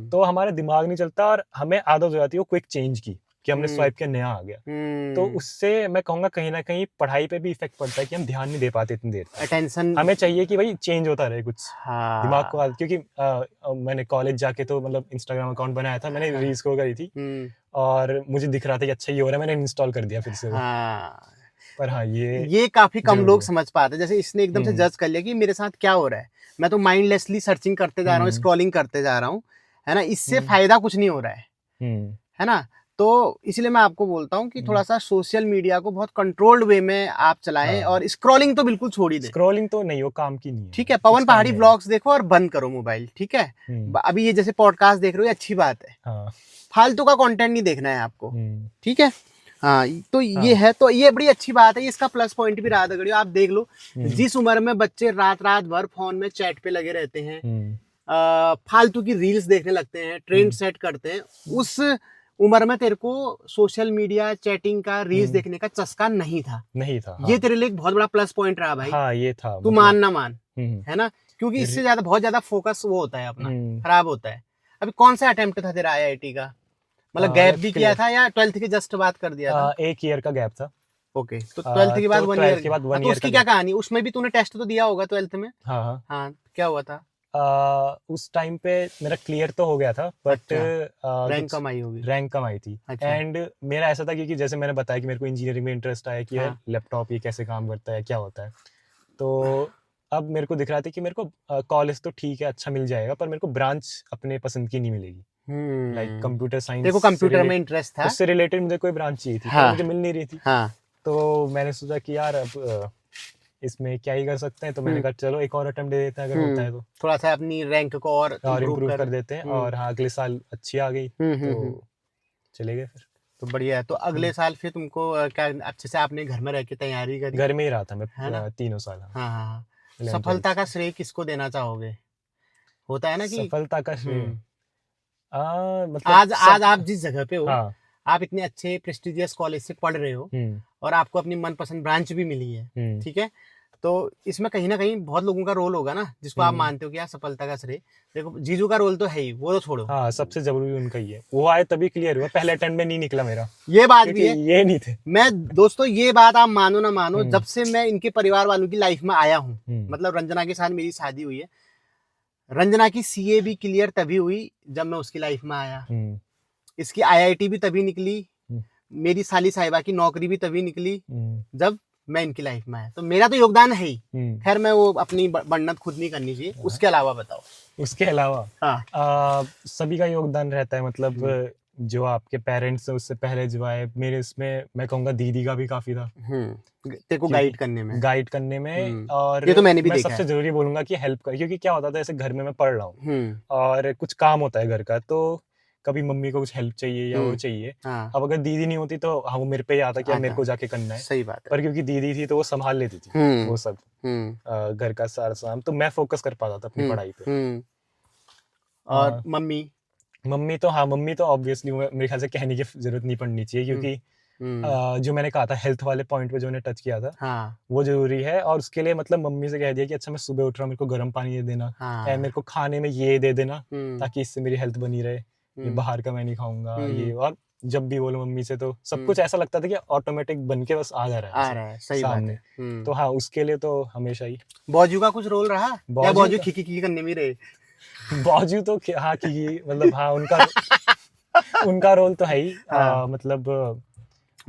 तो हमारा दिमाग नहीं चलता और हमें आदत हो जाती है क्विक चेंज की, कि हमने स्वाइप किया, नया आ गया। तो उससे मैं कहूंगा कहीं ना कहीं पढ़ाई पे भी इफेक्ट पड़ता है कि हम ध्यान नहीं दे पाते इतनी देर, अटेंशन हमें चाहिए कि भाई चेंज होता रहे कुछ दिमाग को। क्योंकि मैंने कॉलेज जाके तो मतलब इंस्टाग्राम अकाउंट बनाया था, मैंने रील्स स्क्रॉल करी थी और मुझे दिख रहा था कि अच्छा ये हो रहा है, मैंने इंस्टॉल कर दिया फिर से। पर हाँ, ये काफी कम लोग समझ पाते। जैसे इसने एकदम से जज कर लिया कि मेरे साथ क्या हो रहा है, मैं तो माइंडलेसली सर्चिंग करते जा रहा हूँ, स्क्रॉलिंग करते जा रहा हूँ, है ना, इससे फायदा कुछ नहीं हो रहा है ना। तो इसलिए मैं आपको बोलता हूँ कि थोड़ा सा सोशल मीडिया को बहुत कंट्रोल्ड वे में आप चलाएं, हाँ। और स्क्रॉलिंग तो बिल्कुल छोड़ ही दें। स्क्रॉलिंग तो नहीं, वो काम की नहीं है। ठीक है, पवन कुछ काम पहाड़ी नहीं है। व्लॉग्स देखो और बंद करो मोबाइल, ठीक है। अभी ये जैसे पॉडकास्ट देख रहे हो, ये अच्छी बात है, हाँ। फालतू का कंटेंट नहीं देखना है आपको, हम्म। ठीक है। हाँ, तो ये हाँ। है, तो ये बड़ी अच्छी बात है, इसका प्लस पॉइंट भी रहा दगड़ियों। आप देख लो, जिस उम्र में बच्चे रात रात भर फोन में चैट पे लगे रहते हैं, फालतू की रील्स देखने लगते हैं, ट्रेंड सेट करते हैं, उस उम्र में तेरे को सोशल मीडिया चैटिंग का, रील्स देखने का चस्का नहीं था। हाँ। ये तेरे लिए एक बहुत बड़ा प्लस पॉइंट रहा भाई। हाँ, ये था, तू मान ना मान, है ना, क्योंकि रि- इससे ज्यादा बहुत ज्यादा फोकस वो होता है अपना, खराब होता है। अभी कौन सा अटेम्प्ट था तेरा आईआईटी का? मतलब गैप भी किया था या 12th की जस्ट बात कर दिया था? 1 ईयर का गैप था। ओके, तो 12th के बाद तो 1 12th ईयर के बाद 1 तो ईयर उसकी का क्या गैप। कहानी? उसमें भी तूने टेस्ट तो दिया होगा 12th में? हाँ हाँ। हाँ, क्या हुआ था? उस टाइम पे मेरा क्लियर तो हो गया था, बट रैंक कम आई होगी। रैंक कम आई थी। अच्छा। एंड मेरा ऐसा था, क्योंकि जैसे मैंने बताया कि मेरे को इंजीनियरिंग में इंटरेस्ट आया कि हाँ। लैपटॉप ये कैसे काम करता है, क्या होता है। तो अब मेरे को दिख रहा था कि मेरे को कॉलेज तो ठीक है, अच्छा मिल जाएगा, पर मेरे को ब्रांच अपने पसंद की नहीं मिलेगी। लाइक कंप्यूटर साइंस, देखो कंप्यूटर में इंटरेस्ट था, उससे रिलेटेड मुझे कोई ब्रांच चाहिए थी, हाँ। पर मुझे मिल नहीं रही थी। हाँ। तो मैंने सोचा कि यार अब इसमें क्या ही कर सकते हैं, तो मैंने कहा चलो एक और अटेम्प्ट दे देते हैं, अगर होता है तो थोड़ा सा अपनी रैंक को और इम्प्रूव कर देते हैं। और हाँ, अगले साल अच्छी आ गई तो चले गए फिर। तो बढ़िया है। तो अगले साल फिर तुमको क्या अच्छे से आपने घर में रह के तैयारी करी? घर में ही रहा था मैं, है ना? 3 साल। हाँ हाँ। 11th सफलता 12th का श्रेय किसको देना चाहोगे? होता है ना कि सफलता का श्रेय मतलब आज सब। आप जिस जगह पे हो, हाँ। आप इतने अच्छे प्रेस्टिजियस कॉलेज से पढ़ रहे हो, और आपको अपनी मनपसंद ब्रांच भी मिली है, ठीक है। तो इसमें कहीं ना कहीं बहुत लोगों का रोल होगा ना, जिसको आप मानते हो कि यार सफलता का श्रेय। देखो, जीजू का रोल तो है ही, वो तो छोड़ो। हाँ, सबसे जरूरी उनका ही है। वो आए तभी क्लियर हुआ, पहले अटेम्प्ट में नहीं निकला मेरा, ये बात भी क्योंकि है। ये नहीं थे। मैं दोस्तों, ये बात आप मानो ना मानो, जब से मैं इनके परिवार वालों की लाइफ में आया हूँ, मतलब रंजना के साथ मेरी शादी हुई है, रंजना की सीए भी क्लियर तभी हुई जब मैं उसकी लाइफ में आया, इसकी आईआईटी भी तभी निकली, मेरी साली साहिबा की नौकरी भी तभी निकली जब मैं इनकी लाइफ में आया। तो मेरा तो योगदान है ही। खैर, मैं वो अपनी बन्नत खुद नहीं करनी चाहिए। उसके अलावा बताओ। उसके अलावा हाँ। सभी का योगदान रहता है, मतलब जो आपके पेरेंट्स है, उससे पहले जो आए मेरे, इसमें मैं कहूँगा दीदी का भी काफी था तेरे को गाइड करने में। और ये तो मैंने भी मैं देखा सबसे है। जरूरी बोलूंगा कि हेल्प कर, क्योंकि क्या होता था, जैसे घर में मैं पढ़ रहा हूँ और कुछ काम होता है घर का, तो कभी मम्मी को कुछ हेल्प चाहिए या वो चाहिए। हाँ। अब अगर दीदी नहीं होती तो हाँ, वो मेरे पे ही आता कि अब मेरे को जाके करना है। सही बात है। पर क्योंकि दीदी थी तो वो संभाल लेती थी वो सब घर का सारा सामान, तो मैं फोकस कर पाता था अपनी पढ़ाई पे। और मम्मी हाँ, मम्मी तो ऑब्वियसली मेरे ख्याल से कहने की जरूरत नहीं पड़नी चाहिए, क्योंकि जो मैंने कहा था हेल्थ वाले पॉइंट पे जो मैंने टच किया था, हाँ। वो जरूरी है। और उसके लिए मतलब मम्मी से कह दिया कि अच्छा, मैं सुबह उठ रहा हूँ, मेरे को गर्म पानी दे देना, मेरे को खाने में ये दे देना, ताकि इससे मेरी हेल्थ बनी रहे, ये बाहर का मैं नहीं खाऊंगा ये। और जब भी बोलो मम्मी से, तो सब कुछ ऐसा लगता था कि ऑटोमेटिक बन के बस आ जा रहा है सही सामने। बात है। तो हाँ, उसके लिए तो हमेशा ही। बॉजू का कुछ रोल रहा या बॉजू खिकी करने में रहे? बॉजू तो हाँ, की मतलब हाँ, उनका रोल तो है ही। मतलब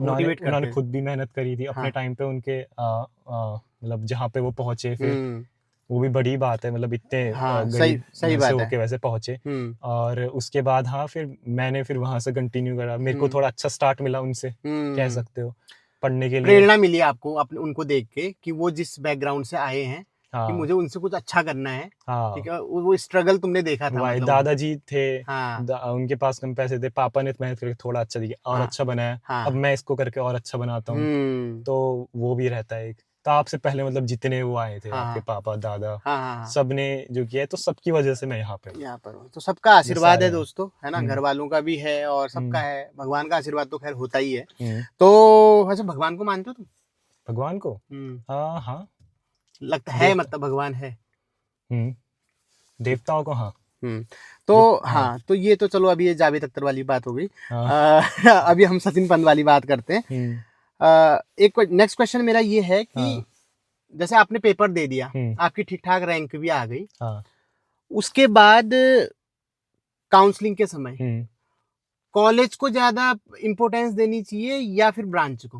उन्होंने खुद भी मेहनत करी थी अपने टाइम पे, उनके मतलब जहाँ पे वो पहुंचे, फिर वो भी बड़ी बात है, मतलब इतने गरीब सही से बात होके वैसे पहुंचे। और उसके बाद हाँ, फिर मैंने वहां से कंटिन्यू करा। मेरे को थोड़ा अच्छा स्टार्ट मिला उनसे, कह सकते हो, पढ़ने के लिए। प्रेरणा मिली आपको अपने उनको देख के कि वो जिस बैकग्राउंड से आए हैं, कि मुझे उनसे कुछ अच्छा करना है। ठीक है, वो स्ट्रगल तुमने देखा था। मतलब दादाजी थे, उनके पास कम पैसे थे, पापा ने मेहनत करके थोड़ा अच्छा दिया और अच्छा बनाया। अब मैं इसको करके और अच्छा बनाता हूँ, तो वो भी रहता है एक। तो आपसे पहले मतलब जितने वो आए थे, आपके पापा दादा, सबने जो किया है, तो सबकी वजह से मैं यहाँ पर हूँ। तो सबका आशीर्वाद है दोस्तों, है ना, घर वालों का भी है और सबका है। भगवान का आशीर्वाद तो खैर होता ही है। तो वैसे भगवान को मानते हो तुम? भगवान को हाँ लगता है, मतलब भगवान है। देवताओं को हाँ। तो हाँ, तो ये तो चलो, अभी ये जावेद अख्तर वाली बात हो गई। अभी हम सचिन पंत वाली बात करते हैं। एक नेक्स्ट क्वेश्चन मेरा ये है कि जैसे आपने पेपर दे दिया, आपकी ठीक ठाक रैंक भी आ गई, उसके बाद काउंसलिंग के समय कॉलेज को ज्यादा इम्पोर्टेंस देनी चाहिए या फिर ब्रांच को?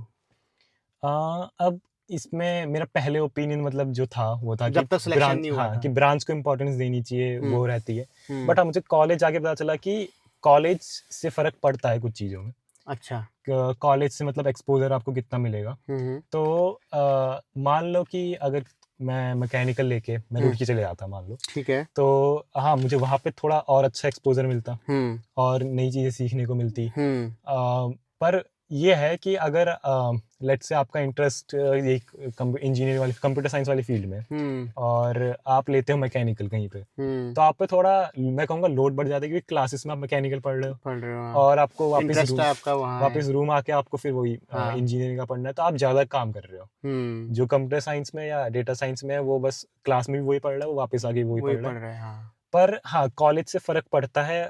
अब इसमें मेरा पहले ओपिनियन मतलब जो था वो था जब कि तक सिलेक्शन ब्रांच, नहीं हुआ हाँ, था। कि ब्रांच को इम्पोर्टेंस देनी चाहिए, हम्म। वो रहती है। हम्म। बट हाँ, मुझे कॉलेज आके पता चला कि कॉलेज से फर्क पड़ता है कुछ चीज़ों में। अच्छा। कॉलेज से मतलब एक्सपोजर आपको कितना मिलेगा। हम्म। तो मान लो कि अगर मैं मैकेनिकल लेके मैं रुड़की चले जाता मान लो, ठीक है। तो हाँ मुझे वहाँ पे थोड़ा और अच्छा एक्सपोजर मिलता हम्म। और नई चीज़ें सीखने को मिलती। हम्म। पर ये है कि अगर लेट्स से आपका इंटरेस्ट ये इंजीनियरिंग वाली कंप्यूटर साइंस वाली फील्ड में हम्म। और आप लेते हो मैकेनिकल कहीं पे, हम्म। तो आप पे थोड़ा मैं कहूँगा लोड बढ़ जाता है, क्योंकि क्लासेस में आप मैकेनिकल पढ़ रहे हो पढ़ रहे हो, हाँ। और आपको इंटरेस्ट है आपका वहाँ है। वापस रूम आके आपको फिर वही हाँ। इंजीनियरिंग का पढ़ना है, तो आप ज़्यादा काम कर रहे हो। हम्म। जो कंप्यूटर साइंस में या डेटा साइंस में है वो बस क्लास में भी वही पढ़ रहा है, वो वापस आके वही वही पढ़ रहा पढ़ है। रहे हैं, हाँ। पर हाँ, कॉलेज से फ़र्क पड़ता है।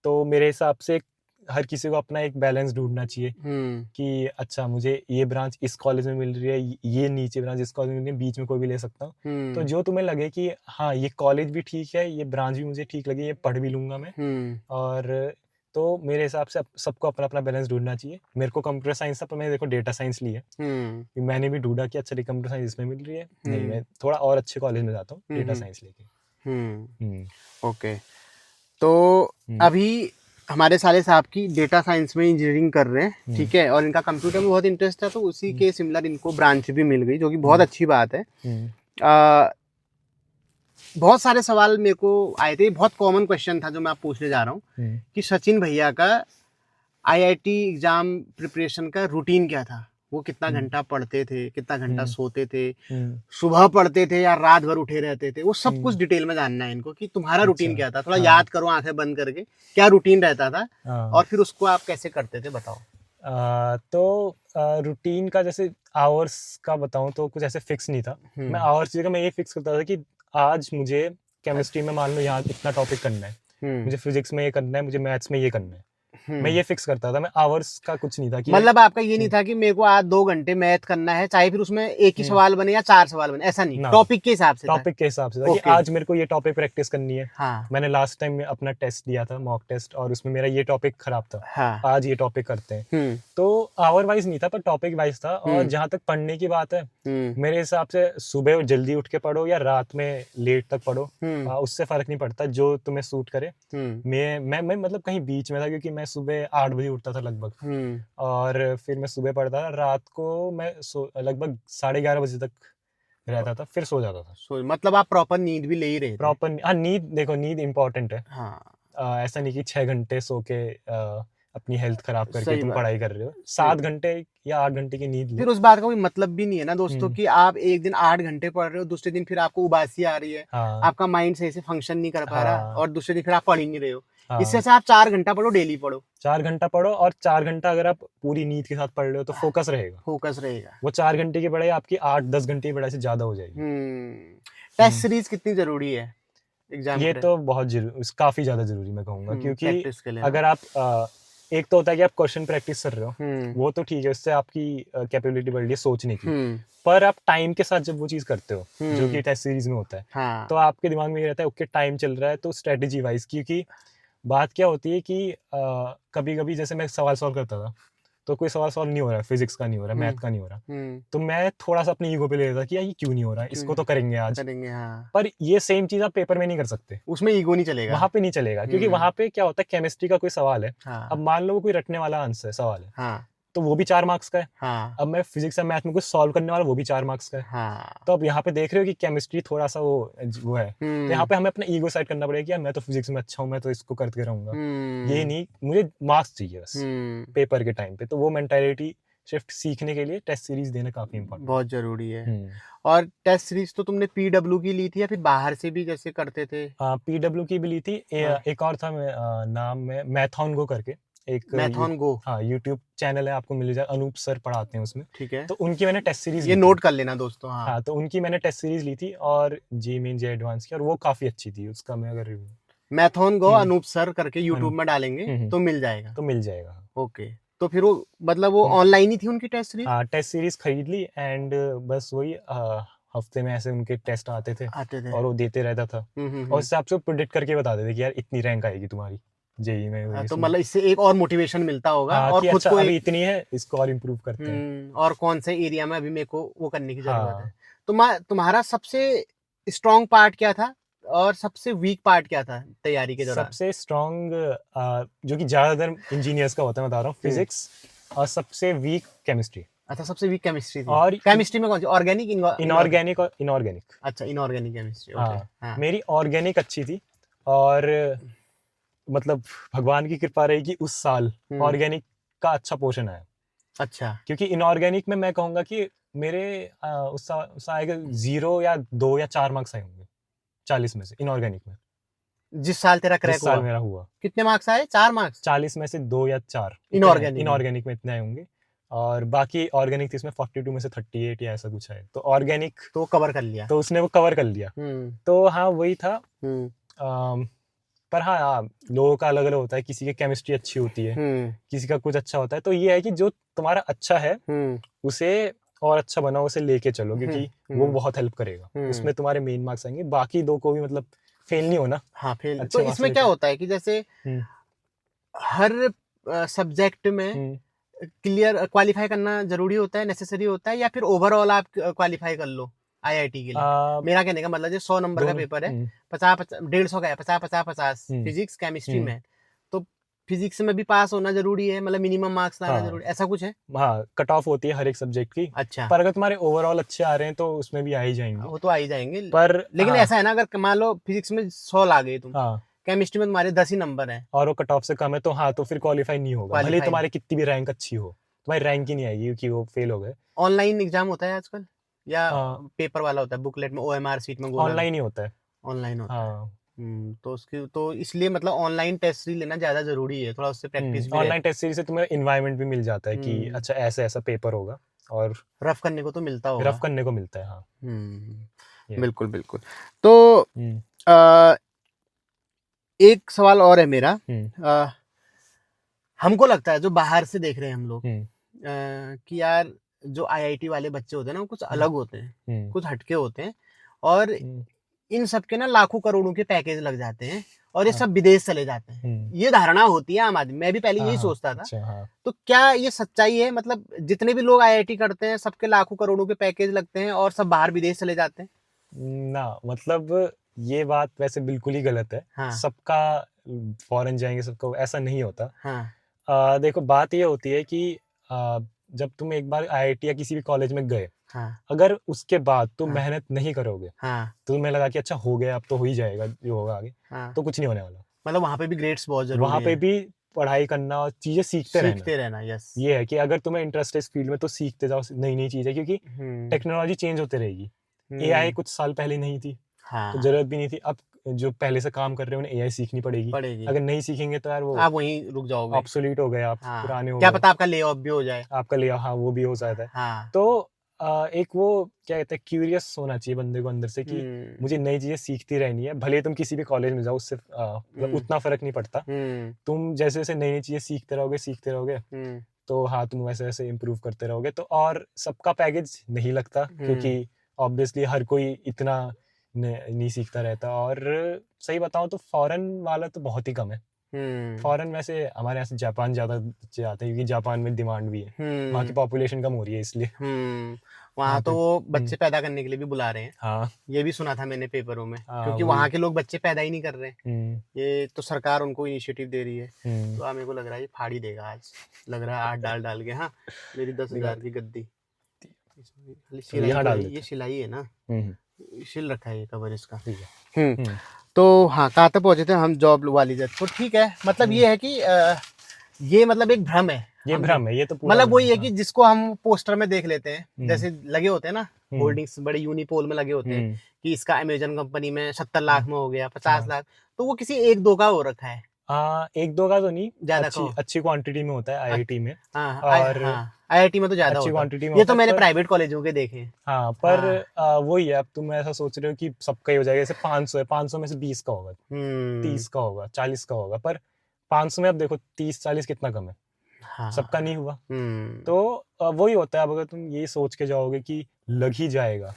तो मेरे हिसाब से हर किसी को अपना एक बैलेंस ढूँढना चाहिए हम्म। कि अच्छा मुझे ये ब्रांच इस कॉलेज में मिल रही है, ये नीचे ब्रांच इस कॉलेज में मिल रही है, बीच में कोई भी ले सकता हूँ। तो हम्म। जो तुम्हें लगे कि हाँ, ये कॉलेज भी ठीक है, ये ब्रांच भी मुझे ठीक लगी, ये पढ़ भी लूँगा मैं। हम्म। और तो मेरे हिसाब से सबको अपना-अपना बैलेंस ढूँढना चाहिए। मेरे को कंप्यूटर साइंस था, पर मैंने देखो डेटा साइंस ली है। हम्म। मैंने भी ढूँढा कि अच्छा ये कंप्यूटर साइंस इसमें मिल रही है, नहीं हम्म। मैं थोड़ा और अच्छे कॉलेज में जाता हूँ डेटा हम्म। साइंस लेके। हम्म। हुँ, ओके। तो हुँ, अभी हमारे साले साहब की डेटा साइंस में इंजीनियरिंग कर रहे हैं, हुँ, ठीक है, और इनका कंप्यूटर में बहुत इंटरेस्ट है, तो उसी हुँ, के सिमिलर इनको ब्रांच भी मिल गई, जो कि बहुत अच्छी बात है। हुँ, आ, बहुत सारे सवाल मेरे को आए थे, बहुत कॉमन क्वेश्चन था जो मैं आप पूछने जा रहा हूँ हुँ, कि सचिन भैया का आईआईटी एग्जाम प्रिपरेशन का रूटीन क्या था, वो कितना हुँ, घंटा पढ़ते थे, कितना घंटा हुँ, सोते थे, हुँ, सुबह पढ़ते थे या रात भर उठे रहते थे, वो सब कुछ हुँ, डिटेल में जानना है इनको कि तुम्हारा अच्छा, रूटीन क्या था, थोड़ा हाँ, याद करो आंखें बंद करके, क्या रूटीन रहता था हाँ। और फिर उसको आप कैसे करते थे, बताओ। तो रूटीन का जैसे आवर्स का बताऊँ तो कुछ ऐसे फिक्स नहीं था। मैं हम्म। आवर्स की जगह मैं ये फिक्स करता था कि आज मुझे केमिस्ट्री में मान लो यहाँ इतना टॉपिक करना है, हम्म। मुझे फिज़िक्स में ये करना है, मुझे मैथ्स में ये करना है। मैं हम्म। ये फिक्स करता था, मैं आवर्स का कुछ नहीं था कि मतलब आपका ये नहीं हुँ, था कि मेरे को आज 2 घंटे मैथ करना है, चाहे फिर उसमें एक ही हुँ, सवाल बने या 4 सवाल बने, ऐसा नहीं, ना, टॉपिक के हिसाब से था। टॉपिक के हिसाब से था कि ओके। आज मेरे को ये टॉपिक प्रैक्टिस करनी है। हाँ। मैंने लास्ट टाइम में अपना टेस्ट दिया था, मॉक टेस्ट, और उसमें मेरा ये टॉपिक खराब था। हाँ। आज ये टॉपिक करते हैं। हम्म। तो आवर वाइज़ नहीं था, पर टॉपिक वाइज़ था। और हम्म। जहाँ तक पढ़ने की बात है, हम्म। मेरे हिसाब से सुबह जल्दी उठ के पढ़ो या रात में लेट तक पढ़ो, हम्म। उससे फ़र्क नहीं पड़ता, जो तुम्हें सूट करे। हम्म। मैं मतलब कहीं बीच में था, क्योंकि मैं सुबह 8 बजे उठता था लगभग, हम्म। और फिर मैं सुबह पढ़ता था, रात को मैं लगभग साढ़े 11 बजे तक रहता था, फिर सो जाता था। मतलब आप प्रॉपर नींद भी ले ही रहे थे। प्रॉपर हाँ, नींद देखो, नींद इम्पोर्टेंट है। हाँ। ऐसा नहीं कि 6 घंटे सो के अपनी हेल्थ खराब करके सही तुम बात। पढ़ाई कर रहे हो। सही। 7 घंटे या 8 घंटे की नींद फिर लो। उस बात का कोई मतलब भी नहीं है ना दोस्तों हुँ, कि आप एक दिन 8 घंटे पढ़ रहे हो, दूसरे दिन फिर आपको उबासी आ रही है, हाँ, आपका माइंड सही से फंक्शन नहीं कर पा रहा, हाँ, और दूसरे दिन फिर आप पढ़ ही नहीं रहे हो। इससे हाँ। अच्छा आप 4 घंटा पढ़ो, डेली पढ़ो, 4 घंटा पढ़ो, और 4 घंटा अगर आप पूरी नींद के साथ पढ़ रहे हो तो फ़ोकस रहेगा। फोकस रहेगा। वो 4 घंटे की पढ़ाई आपकी 8-10 घंटे की पढ़ाई से ज़्यादा हो जाएगी। टेस्ट हुँ। सीरीज कितनी जरूरी है एग्जाम ये के? तो बहुत काफ़ी ज़्यादा ज़रूरी मैं कहूँगा, क्योंकि प्रैक्टिस के लिए ना। अगर आप एक तो होता है कि आप क्वेश्चन प्रैक्टिस कर रहे हो, हम्म। वो तो ठीक है, उससे आपकी कैपेबिलिटी बढ़ रही है सोचने की। हम्म। पर आप टाइम के साथ जब वो चीज़ करते हो, जो हम्म। कि टेस्ट सीरीज़ में होता है, हाँ। तो आपके दिमाग में ये रहता है ओके टाइम चल रहा है, तो स्ट्रैटेजी वाइज़, क्योंकि बात क्या होती है कि कभी-कभी जैसे मैं सवाल सॉल्व करता था, तो कोई सवाल सॉल्व नहीं हो रहा है, फिज़िक्स का नहीं हो रहा है, मैथ हम्म। का नहीं हो रहा, हम्म। तो मैं थोड़ा-सा अपनी ईगो पे ले लेता कि यार ये क्यों नहीं हो रहा है, क्यों इसको तो करेंगे आज। करेंगे, हाँ। पर ये सेम चीज़ आप पेपर में नहीं कर सकते। उसमें ईगो नहीं चलेगा। वहाँ पे नहीं चलेगा, क्योंकि हम्म। वहाँ पे क्या होता है, केमिस्ट्री का कोई सवाल है, अब हाँ। मान लो वो कोई रटने वाला आंसर सवाल है, हाँ। तो वो भी 4 मार्क्स का है। हाँ। अब मैं फिज़िक्स या मैथ में कुछ सॉल्व करने वाला, वो भी 4 मार्क्स का है। हाँ। तो अब यहाँ पे देख रहे हो कि केमिस्ट्री थोड़ा-सा वो है। तो यहाँ हम्म। पे हमें अपना ईगो सेट करना पड़ेगा कि यार मैं तो फिज़िक्स में अच्छा हूँ, मैं तो इसको करके रहूँगा। ये हम्म। नहीं, मुझे मार्क्स चाहिए बस, हम्म। पेपर के टाइम पे। तो वो मेंटालिटी शिफ्ट सीखने के लिए टेस्ट सीरीज़ देना काफ़ी इम्पोर्टेंट बहुत जरूरी है। है। हुँ। और टेस्ट सीरीज तो तुमने पीडब्ल्यू की ली थी या फिर बाहर से भी जैसे करते थे? पीडब्ल्यू की भी ली थी। हाँ। एक और था, नाम में मैथॉन गो करके, एक मैथॉन गो। हाँ, यूट्यूब चैनल है, आपको मिल जाए, अनूप सर पढ़ाते हैं उसमें। ठीक है, तो उनकी मैंने टेस्ट सीरीज़ ये ली थी। नोट कर लेना दोस्तों, हाँ। हाँ, तो उनकी मैंने टेस्ट सीरीज़ ली थी, और जी मेन, जे एडवांस की, और वो काफ़ी अच्छी थी, उसका मैं अगर रिव्यू मैथॉन गो हुँ, अनूप सर करके यूट्यूब अनूप में डालेंगे हुँ, हुँ, तो मिल जाएगा। तो मिल जाएगा। ओके। तो फिर वो मतलब वो हुँ, ऑनलाइन ही थी उनकी टेस्ट सीरीज? हाँ, टेस्ट सीरीज़ खरीद ली, एंड बस वही हफ्ते में ऐसे उनके टेस्ट आते थे, आते थे। और वो देते रहता था, और हम्म। उससे आपसे प्रेडिक्ट करके बताते थे कि यार इतनी रैंक आएगी तुम्हारी। जेई में वही तो इसमें। मतलब इससे एक और मोटिवेशन मिलता होगा हाँ और कि खुद अच्छा को अभी एक इतनी है, इसको और इम्प्रूव करते हैं। और कौन से एरिया में अभी मेरे को वो करने की जरूरत है। हाँ तुम्हारा सबसे स्ट्रॉन्ग पार्ट क्या था और सबसे वीक पार्ट क्या था तैयारी के दौरान? सबसे स्ट्रॉन्ग जो कि ज़्यादातर इंजीनियर्स का होता है, मैं बता रहा हूँ, फिजिक्स, और सबसे वीक केमिस्ट्री। अच्छा, सबसे वीक केमिस्ट्री थी। और केमिस्ट्री में कौन सी, ऑर्गेनिक, इनऑर्गेनिक और इनऑर्गेनिक। अच्छा, इनऑर्गेनिक केमिस्ट्री, ओके। हाँ हाँ। मेरी ऑर्गेनिक अच्छी थी, और मतलब भगवान की कृपा रही कि उस साल हम्म। ऑर्गेनिक का अच्छा पोर्शन आया, अच्छा। क्योंकि इनऑर्गेनिक में मैं कहूँगा कि मेरे उस आएगा 0 या 2 या 4 मार्क्स आए होंगे 40 में से इनऑर्गेनिक में, जिस साल तेरा क्रैक जिस साल हुआ मेरा हुआ। कितने मार्क्स आए? 4 मार्क्स 40 में से 2 या 4 इनऑर्गेनिक में। इनऑर्गेनिक में इतने आए होंगे, और बाकी ऑर्गेनिक थी इसमें 42 में से 38 या ऐसा कुछ है, तो ऑर्गेनिक तो कवर कर लिया। तो उसने वो कवर कर लिया। हम्म। तो हाँ वही था। हम्म। अम, पर हाँ लोगों का अलग अलग होता है, किसी की केमिस्ट्री अच्छी होती है, हम्म। किसी का कुछ अच्छा होता है, तो ये है कि जो तुम्हारा अच्छा है हम्म। उसे और अच्छा बनाओ, उसे लेके चलो, क्योंकि वो हम्म। बहुत हेल्प करेगा, हम्म। उसमें तुम्हारे मेन मार्क्स आएंगे, बाकी दो को भी मतलब फेल नहीं होना, हाँ, फेल तो अच्छे मार्क्स इसमें क्या लेके। होता है कि जैसे हम्म हर सब्जेक्ट में हम्म क्लियर क्वालिफाई करना जरूरी होता है, नेसेसरी होता है, या फिर ओवरऑल आप क्वालिफाई कर लो आईआईटी के लिए? आ, मेरा कहने का मतलब, जो 100 नंबर का दोनों। पेपर है, 50-150 का है, 50-50-50 हम्म फिजिक्स केमिस्ट्री हम्म में, तो फिजिक्स में भी पास होना जरूरी है, मतलब मिनिमम मार्क्स लाना हाँ जरूरी, ऐसा कुछ है? हाँ कट ऑफ होती है हर एक सब्जेक्ट की, अच्छा। पर अगर तुम्हारे ओवरऑल अच्छे आ रहे हैं तो उसमें भी आ ही जाएंगे। वो तो आ ही जाएंगे, पर लेकिन हाँ ऐसा है ना, अगर मान लो फिजिक्स में 100 ला गए तुम, हाँ केमिस्ट्री में तुम्हारे 10 ही नंबर है, और वो कट ऑफ से कम है, तो हाँ तो फिर क्वालिफाई नहीं होगा, भले ही क्वालिफाई। तुम्हारी कितनी भी रैंक अच्छी हो, तुम्हारी रैंक ही नहीं आएगी क्योंकि वो फेल हो गए। ऑनलाइन एग्जाम होता है आजकल या पेपर वाला होता है, बुकलेट में ओएमआर सीट में गोला? ऑनलाइन ही होता है। ऑनलाइन होता है। हाँ तो उसकी तो इसलिए मतलब ऑनलाइन टेस्ट सीरीज लेना ज्यादा जरूरी है, थोड़ा उससे प्रैक्टिस भी ऑनलाइन रहती टेस्ट सीरीज से तुम्हें इन्वायरमेंट भी मिल जाता है कि है। अच्छा ऐसा ऐसा पेपर होगा, और रफ करने को तो मिलता रफ होगा। करने को मिलता है। हाँ ये बिल्कुल बिल्कुल। तो हम्म अ, एक सवाल और है मेरा। हम्म अ, हमको लगता है जो बाहर से देख रहे हैं हम लोग, हम्म कि यार जो आईआईटी वाले बच्चे होते हैं ना, वो कुछ हम्म अलग होते हैं, हम्म कुछ हटके होते हैं, और हम्म, इन सबके ना लाखों करोड़ों के पैकेज लग जाते हैं, और ये हाँ सब विदेश चले जाते हैं। हम्म ये धारणा होती है आम आदमी, मैं भी पहले हाँ यही हाँ सोचता था। अच्छा हाँ तो क्या ये सच्चाई है? मतलब जितने भी लोग आईआईटी करते हैं, सबके लाखों करोड़ों के पैकेज लगते हैं और सब बाहर विदेश चले जाते हैं? ना मतलब ये बात वैसे बिल्कुल ही गलत है। हाँ। सबका फॉरेन जाएंगे सबका ऐसा नहीं होता। हाँ। देखो बात ये होती है कि आ, जब तुम एक बार आईआईटी या किसी भी कॉलेज में गए, हाँ। अगर उसके बाद तुम हाँ। मेहनत नहीं करोगे, हाँ। तो तुम्हें लगा कि अच्छा हो गया अब तो हो ही जाएगा जो होगा आगे, हाँ। तो कुछ नहीं होने वाला। मतलब वहां पे भी ग्रेड्स बहुत वहां जरूरी पे है। भी पढ़ाई करना और चीजें सीखते रहना। सीखते रहना, यस। ये है कि अगर तुम्हें इंटरेस्ट है इस फील्ड में तो सीखते जाओ नई नई चीजें, क्योंकि हम्म। टेक्नोलॉजी चेंज होते रहेगी। एआई हम्म। कुछ साल पहले नहीं थी, तो हाँ। जरूरत भी नहीं थी। अब जो पहले से काम कर रहे हैं उन्हें एआई सीखनी पड़ेगी। पड़ेगी। अगर नहीं सीखेंगे तो यार वो आप वहीं रुक जाओगे। ऑब्सोलीट हो गए, आप हाँ, पुराने हो क्या गए, पता आपका ले ऑफ भी हो जाए। आपका लिया हाँ वो भी हो जाता है। हाँ। तो एक वो क्या कहते हैं, क्यूरियस होना चाहिए बंदे को अंदर से कि हम्म। मुझे नई चीजें सीखती रहनी है, भले ही तुम किसी भी कॉलेज में जाओ, उससे मतलब हम्म। उतना फर्क नहीं पड़ता। हम्म। तुम जैसे जैसे नई नई चीजें सीखते रहोगे, हम्म। तो हाँ तुम वैसे वैसे इम्प्रूव करते रहोगे, तो और सबका पैकेज नहीं लगता, हम्म। क्योंकि ऑब्वियसली हर कोई इतना नहीं सीखता रहता। और सही बताऊं तो फॉरेन वाला तो बहुत ही कम है। हम्म। फॉरेन वैसे हमारे यहाँ से जापान ज़्यादा बच्चे आते हैं, क्योंकि जापान में डिमांड भी है, वहाँ की हम्म। पॉपुलेशन कम हो रही है इसलिए वहां वहाँ तो पे। वो बच्चे पैदा करने के लिए भी बुला रहे हैं। हाँ ये भी सुना था मैंने पेपरों में, हाँ क्योंकि वही। वहां के लोग बच्चे पैदा ही नहीं कर रहे हैं। हम्म ये तो सरकार उनको इनिशिएटिव दे रही है। हम्म तो मेरे को लग रहा है ये फाड़ी देगा आज, लग रहा है 8 डाल डाल के। हाँ, मेरी 10,000 दिखाते की गद्दी। इसमें खाली चलो सिलाई यहाँ तो है, डाल ये देते सिलाई है ना, हम्म सिल रखा है ये कवर इसका। ठीक है। हम्म। हम्म तो हाँ, कहाँ तक पहुंचे थे हम? जॉब वाली जब तो ठीक है, मतलब हम्म ये है कि ये मतलब एक भ्रम है। ये हम जो भ्रम है, ये तो पूरा मतलब भ्रम वही है। है हाँ कि जिसको हम पोस्टर में देख लेते हैं, हम्म जैसे लगे होते हैं ना हम्म होल्डिंग्स, बड़े यूनिपोल में लगे होते हैं हम्म कि इसका अमेजन कंपनी में 70 हम्म, लाख में हो गया, 50 हाँ लाख, तो वो किसी एक दो का हो रखा है, एक दो का तो नहीं, ज्यादा का अच्छी हो। अच्छी क्वांटिटी में होता है आईआईटी में। हाँ, और हाँ, आईआईटी में तो ज्यादा अच्छी होता है। क्वांटिटी में ये होता तो है, मैंने पर प्राइवेट कॉलेजों के देखे हैं। हाँ पर हाँ। वही है, अब तुम ऐसा सोच रहे हो कि सबका ही हो जाएगा, जैसे 500 है, 500 में से 20 का होगा, हम्म। 30 का होगा, 40 का होगा, पर 500 में अब देखो 30 40 कितना कम है, हाँ। सबका नहीं हुआ। हम्म। तो वही होता है, अब अगर तुम ये सोच के जाओगे कि लग ही जाएगा,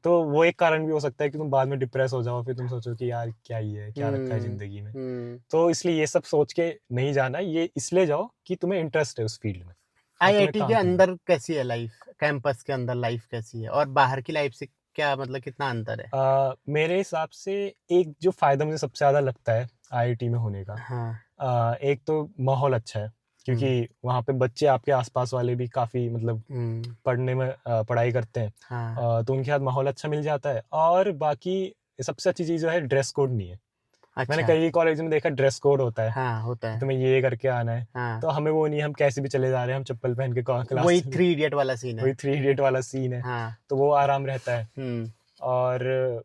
तो वो एक कारण भी हो सकता है कि तुम बाद में डिप्रेस हो जाओ, फिर तुम सोचो कि यार क्या ही है, क्या रखा है जिंदगी में। तो इसलिए ये सब सोच के नहीं जाना, ये इसलिए जाओ कि तुम्हें इंटरेस्ट है उस फील्ड में। आईआईटी के अंदर कैसी है लाइफ, कैंपस के अंदर लाइफ कैसी है, और बाहर की लाइफ से क्या मतलब कितना अंतर है? मेरे हिसाब से एक जो फायदा मुझे सबसे ज्यादा लगता है आईआईटी में होने का, हाँ। एक तो माहौल अच्छा है, क्योंकि वहाँ पे बच्चे आपके आसपास वाले भी काफी मतलब पढ़ने में पढ़ाई करते हैं। हाँ। तो उनके साथ माहौल अच्छा मिल जाता है। और बाकी सबसे अच्छी चीज जो है, ड्रेस कोड नहीं है। मैंने अच्छा। कई कॉलेज में देखा ड्रेस कोड होता है, हाँ होता है। तुम्हें ये करके आना है। हाँ तो हमें वो नहीं है, हम कैसे भी चले जा रहे हैं, हम चप्पल पहन के क्लास वही 3 इडियट वाला सीन है। वही 3 इडियट वाला सीन है। हाँ। तो वो आराम रहता है। और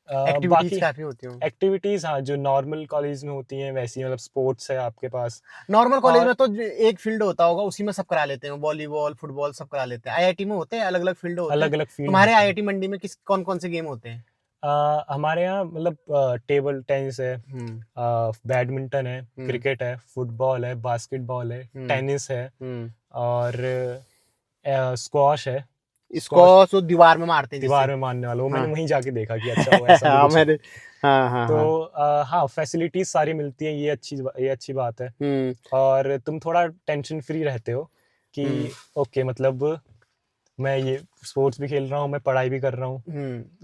एक्टिविटीज बाकी काफी होती हूँ। एक्टिविटीज, हाँ, जो नॉर्मल कॉलेज में होती हैं वैसी, मतलब स्पोर्ट्स है आपके पास। नॉर्मल कॉलेज और में तो एक फील्ड होता होगा, उसी में सब करा लेते हैं, वॉलीबॉल फुटबॉल सब करा लेते हैं। आईआईटी में होते हैं अलग अलग फील्ड होते हैं। अलग अलग फील्ड तुम्हारे आईआईटी मंडी में किस कौन कौन से गेम होते हैं? हमारे यहाँ मतलब टेबल टेनिस है, बैडमिंटन है, क्रिकेट है, फुटबॉल है, बास्केटबॉल है, टेनिस है, और स्क्वॉश है। स्क्वॉश तो दीवार में मारते हैं दीवार जिससे। में मारने वाला, वो हाँ। मैंने वहीं जाके देखा कि अच्छा वो ऐसा भी हाँ कुछ है। मैंने। हाँ हाँ तो हाँ। हाँ, फैसिलिटीज सारी मिलती हैं, ये अच्छी बात है। और तुम थोड़ा टेंशन फ्री रहते हो कि ओके, मतलब मैं ये स्पोर्ट्स भी खेल रहा हूँ, मैं पढ़ाई भी कर रहा हूँ।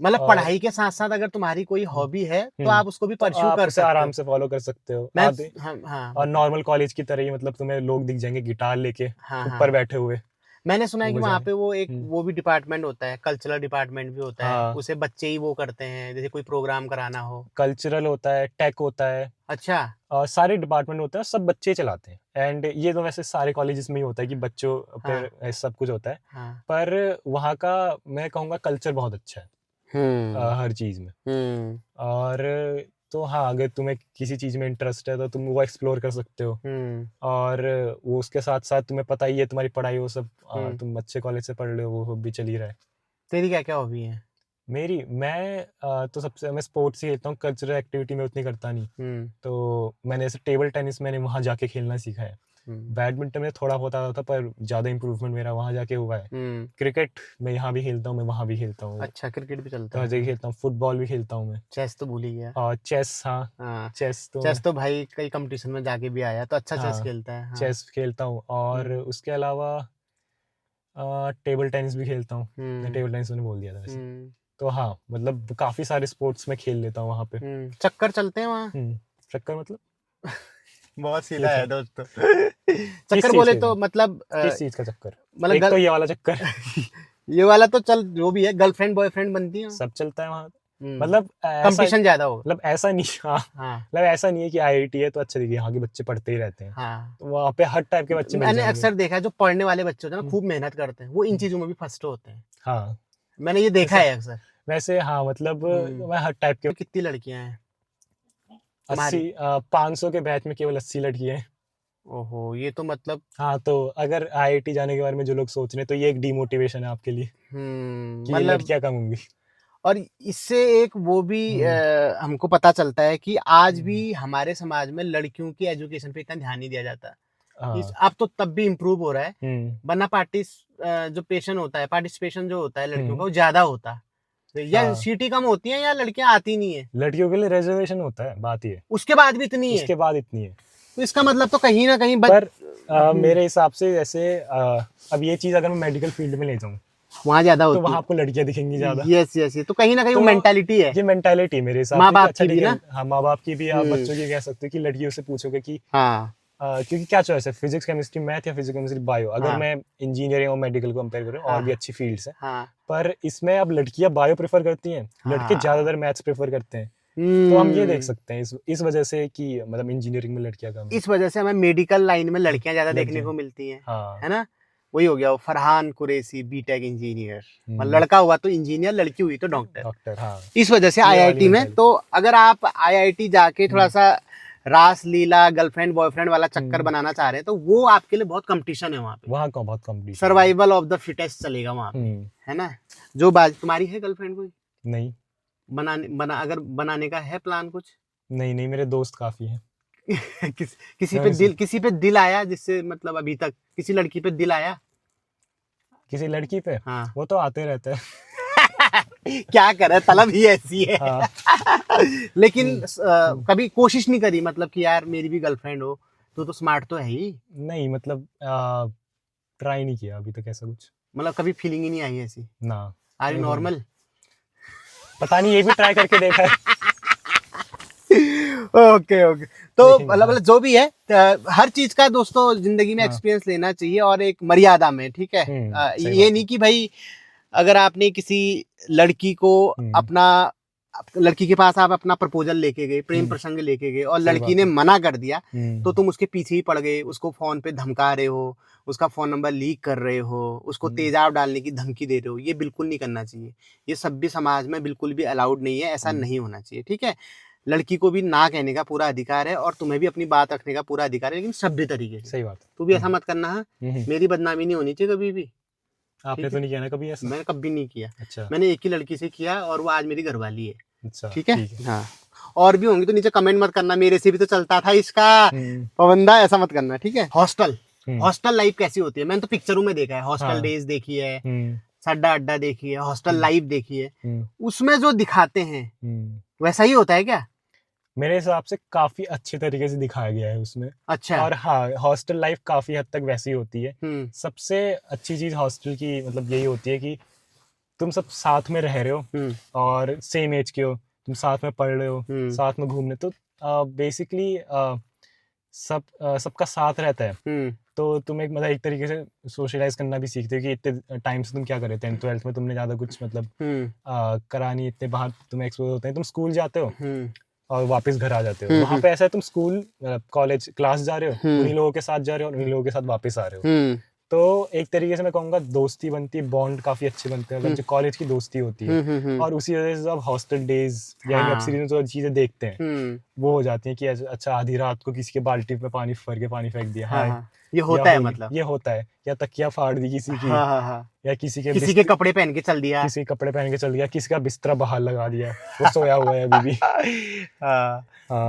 मतलब और पढ़ाई के साथ साथ अगर तुम्हारी कोई हॉबी है तो आप उसको भी तो परस्यू आप कर उसे सकते आराम हो। से फॉलो कर सकते हो। मैं आधे हाँ हाँ और बताओ। नॉर्मल कॉलेज की तरह ही, मतलब तुम्हें लोग दिख जाएंगे गिटार लेके हाँ हाँ ऊपर बैठे हुए, मैंने सुना है वो कि बजा वहाँ रहे। पे वो एक हम्म, वो भी डिपार्टमेंट होता है, कल्चरल डिपार्टमेंट भी होता है, हाँ, उसे बच्चे ही वो करते हैं जैसे कोई प्रोग्राम कराना हो। कल्चरल होता है, टेक होता है, अच्छा। और सारे डिपार्टमेंट होते हैं, सब बच्चे चलाते हैं। एंड ये तो वैसे सारे कॉलेजेस में ही होता है कि बच्चों पे हाँ सब कुछ होता है। हाँ। पर वहाँ का मैं कहूँगा कल्चर बहुत अच्छा है हम्म हर चीज़ में। हम्म और तो हाँ, अगर तुम्हें किसी चीज़ में इंटरेस्ट है तो तुम वो एक्सप्लोर कर सकते हो। हम्म और वो उसके साथ साथ तुम्हें पता ही है, तुम्हारी पढ़ाई वो सब, हम्म। तुम अच्छे कॉलेज से पढ़ रहे हो, वो सब भी चल ही रहा है। तेरी क्या क्या हॉबी है? तो सबसे मैं स्पोर्ट्स ही खेलता हूँ, कल्चरल एक्टिविटी में उतनी करता नहीं। हम्म तो मैंने ऐसे टेबल टेनिस मैंने वहाँ जाके खेलना सीखा है। हम्म बैडमिंटन में थोड़ा बहुत आता था, पर ज़्यादा इंप्रूवमेंट मेरा वहाँ जाके हुआ है। हम्म। क्रिकेट मैं यहाँ भी खेलता हूँ, मैं वहाँ भी खेलता हूँ, अच्छा क्रिकेट भी तो चलता हर है, जगह हाँ। खेलता हूँ। फुटबॉल भी खेलता हूँ मैं। चेस तो भूल ही गया। और चेस, हाँ, हाँ। चेस तो मैं, चेस तो भाई कई कंपटीशन में जाके भी आया, तो अच्छा चेस हाँ, खेलता है, हाँ। चेस खेलता हूँ। और हम्म उसके अलावा टेबल टेनिस भी खेलता हूँ। मैं हम्म टेबल टेनिस मैंने बोल दिया था वैसे। हम्म तो हाँ, मतलब काफ़ी सारे स्पोर्ट्स में खेल लेता हूँ वहाँ पे। चक्कर चलते हैं वहाँ? चक्कर मतलब बहुत ये सीधा क्या, है दोस्तों। किस चक्कर चीज़ बोले के, तो मतलब किस चीज़ का चक्कर? मतलब एक तो ये वाला चक्कर ये वाला तो चल जो भी है, गर्लफ्रेंड बॉयफ्रेंड बनती है। सब चलता है वहाँ। मतलब ऐसा, कंपटीशन ज्यादा होगा। मतलब ऐसा नहीं, हाँ, हाँ मतलब ऐसा नहीं है कि आईआईटी है तो अच्छा देखिए यहाँ के बच्चे पढ़ते ही रहते हैं। हाँ। तो वहाँ पे हर टाइप के बच्चे मिल मैंने जाएंगे। अक्सर देखा है जो पढ़ने वाले बच्चे होते हैं ना, हम्म, खूब मेहनत करते हैं, वो इन हम्म, चीजों में भी फर्स्ट होते हैं। हाँ, मैंने ये देखा वैसे है अक्सर। वैसे हाँ, मतलब मैं हर टाइप के। तो कितनी लड़कियां हैं 80, तुम्हारी? 500 के बैच में केवल 80 लड़कियां हैं। ओहो, ये तो मतलब। हाँ, तो अगर आईआईटी जाने के बारे में जो लोग सोच रहे हैं, तो ये एक डिमोटिवेशन है आपके लिए कि ये मतलब लड़कियां कम होंगी। और इससे एक वो भी हम्म, हमको पता चलता है कि आज हम्म, भी हमारे समाज में लड़कियों की एजुकेशन पे इतना ध्यान नहीं दिया जाता। इस हाँ, अब तो तब भी इम्प्रूव हो रहा है, हम्म, वरना जो पेशन होता है, पार्टिसिपेशन जो होता है लड़कियों का, हम्म, वो ज्यादा होता। तो या हाँ, सीटें कम होती हैं या लड़कियां आती नहीं है, लड़कियों के लिए रिजर्वेशन होता है, बात ये। उसके बाद भी इतनी है। उसके बाद इतनी है। तो इसका मतलब तो कहीं ना कहीं पर मेरे हिसाब से जैसे अब ये चीज अगर मैं मेडिकल फील्ड में ले जाऊँ, वहां ज्यादा तो होती वहां है। आपको लड़कियां दिखेंगी ज्यादा। यस यस, ये तो कहीं ना कहीं वो तो मेंटालिटी है ये मेंटालिटी मेरे हिसाब माँ से कि बाप अच्छा की ठीक भी है, ना। हाँ, माँ बाप की भी, आप हम्म। बच्चों की कह सकते हो कि लड़कियों से पूछोगे कि हाँ क्योंकि क्या चॉइस है, फिजिक्स केमिस्ट्री मैथ या फिजिक्स केमिस्ट्री बायो, अगर हाँ मैं इंजीनियरिंग और मेडिकल को कंपेयर करूँ, और हाँ भी अच्छी फील्ड्स हैं। हाँ पर इसमें अब लड़कियां बायो प्रेफर करती हैं, लड़के हाँ। ज्यादातर मैथ्स प्रेफर करते हैं। तो हम ये देख हम्म। सकते हैं इस वजह से कि मतलब इंजीनियरिंग में लड़कियां कम है। इस वजह से हमें मेडिकल लाइन में लड़कियां ज्यादा देखने लड़कियां, को मिलती हैं, हाँ, है ना। वही हो गया वो फरहान कुरैशी बीटेक इंजीनियर, मतलब हम्म, लड़का हुआ तो इंजीनियर, लड़की हुई तो डॉक्टर। डॉक्टर, हाँ, इस वजह से ये वाली आईआईटी में, मेंटालिटी। तो अगर आप आईआईटी जाके थोड़ा हम्म, सा रास लीला गर्लफ्रेंड बॉयफ्रेंड वाला चक्कर हम्म, बनाना चाह रहे हैं तो वो आपके लिए बहुत कंपटीशन है वहाँ पे। वहाँ का बहुत कंपटीशन है। सर्वाइवल ऑफ द फिटेस्ट चलेगा वहाँ पे, है ना। जो बात तुम्हारी है गर्लफ्रेंड कोई नहीं, अगर बनाने का है प्लान कुछ? नहीं, नहीं, मेरे दोस्त काफी हैं। किसी मैं उन्हीं से किसी पे दिल आया जिससे, मतलब अभी तक किसी लड़की पे दिल आया? किसी लड़की पे हाँ। वो तो आते रहते हैं। क्या करे, तलब ही ऐसी है। हाँ। लेकिन कभी कोशिश नहीं करी मतलब कि यार मेरी भी गर्लफ्रेंड हो, तू तो स्मार्ट तो है ही, नहीं मतलब ट्राई नहीं किया अभी तक ऐसा कुछ मतलब कभी फीलिंग ही नहीं आई ऐसी? ना। आर यू मेरे को नॉर्मल? पता नहीं, ये भी ट्राई करके देखा है। Okay okay. तो लेकिन मतलब जो भी है, हर चीज का दोस्तों जिंदगी में हाँ। एक्सपीरियंस लेना चाहिए, और एक मर्यादा में, ठीक है। सही ये बात नहीं कि भाई अगर आपने किसी लड़की को अपना, लड़की के पास आप अपना प्रपोजल लेके गए, प्रेम प्रसंग लेके गए, और सही लड़की बात ने है। मना कर दिया, तो तो तुम उसके पीछे ही पड़ गए, उसको फोन पे धमका रहे हो, उसका फोन नंबर लीक कर रहे हो, उसको तेजाब डालने की धमकी दे रहे हो। ये बिल्कुल नहीं करना चाहिए। ये सभ्य समाज में बिल्कुल भी अलाउड नहीं है, ऐसा नहीं होना चाहिए, ठीक है। लड़की को भी ना कहने का पूरा अधिकार है, और तुम्हें भी अपनी बात रखने का पूरा अधिकार है, लेकिन सभ्य तरीके से। सही बात है। तू भी ऐसा मत करना है, मेरी बदनामी नहीं होनी चाहिए कभी भी। आपने तो नहीं किया ना कभी ऐसा? मैंने कभी नहीं किया। अच्छा मैंने एक ही लड़की से किया, और वो आज मेरी घरवाली है। अच्छा ठीक है। हाँ, और भी होंगी तो नीचे कमेंट मत करना, मेरे से भी तो चलता था इसका पवंदा, ऐसा मत करना, ठीक है। हॉस्टल, हॉस्टल लाइफ कैसी होती है? मैंने तो पिक्चरों में देखा है, हॉस्टल डेज देखी है, सड्डा अड्डा देखी है, हॉस्टल लाइफ देखी है। उसमें जो दिखाते हैं वैसा ही होता है क्या? मेरे हिसाब से काफी अच्छे तरीके से दिखाया गया है उसमें। अच्छा। और हाँ, हॉस्टल लाइफ काफी हद तक वैसी होती है। सबसे अच्छी चीज हॉस्टल की मतलब यही होती है कि तुम सब साथ में रह रहे हो और सेम एज के हो, तुम साथ में पढ़ रहे हो, साथ में घूमने, तो बेसिकली सबका साथ रहता है। तो तुम एक मतलब एक तरीके से सोशलाइज करना भी सीखते हो कि इतने टाइम से तुम क्या कर रहे थे। 10th-12th में तुमने ज्यादा कुछ मतलब करा नहीं, इतने बाहर तुम एक्सपोज होते हैं, तुम स्कूल जाते हो और वापस घर आ जाते हो। वहां पे ऐसा है, तुम स्कूल कॉलेज क्लास जा रहे हो, उन्हीं लोगों के साथ जा रहे हो और उन्हीं लोगों के साथ वापस आ रहे हो। तो एक तरीके से मैं कहूँगा दोस्ती बनती है, बॉन्ड काफी अच्छे बनते हैं अगर जो कॉलेज की दोस्ती होती है। और उसी वजह से अब हॉस्टल डेज या वेब सीरीज में जो चीजें देखते हैं वो हो जाती है कि अच्छा आधी रात को किसी के बाल्टी में पानी भर के पानी फेंक दिया। हाँ, ये होता है, मतलब ये होता है, या तकिया फाड़ दी किसी की, या किसी के कपड़े पहन के चल दिया, किसी कपड़े पहन के चल दिया, किसी का बिस्तरा बाहर लगा दिया, वो सोया हुआ है अभी भी।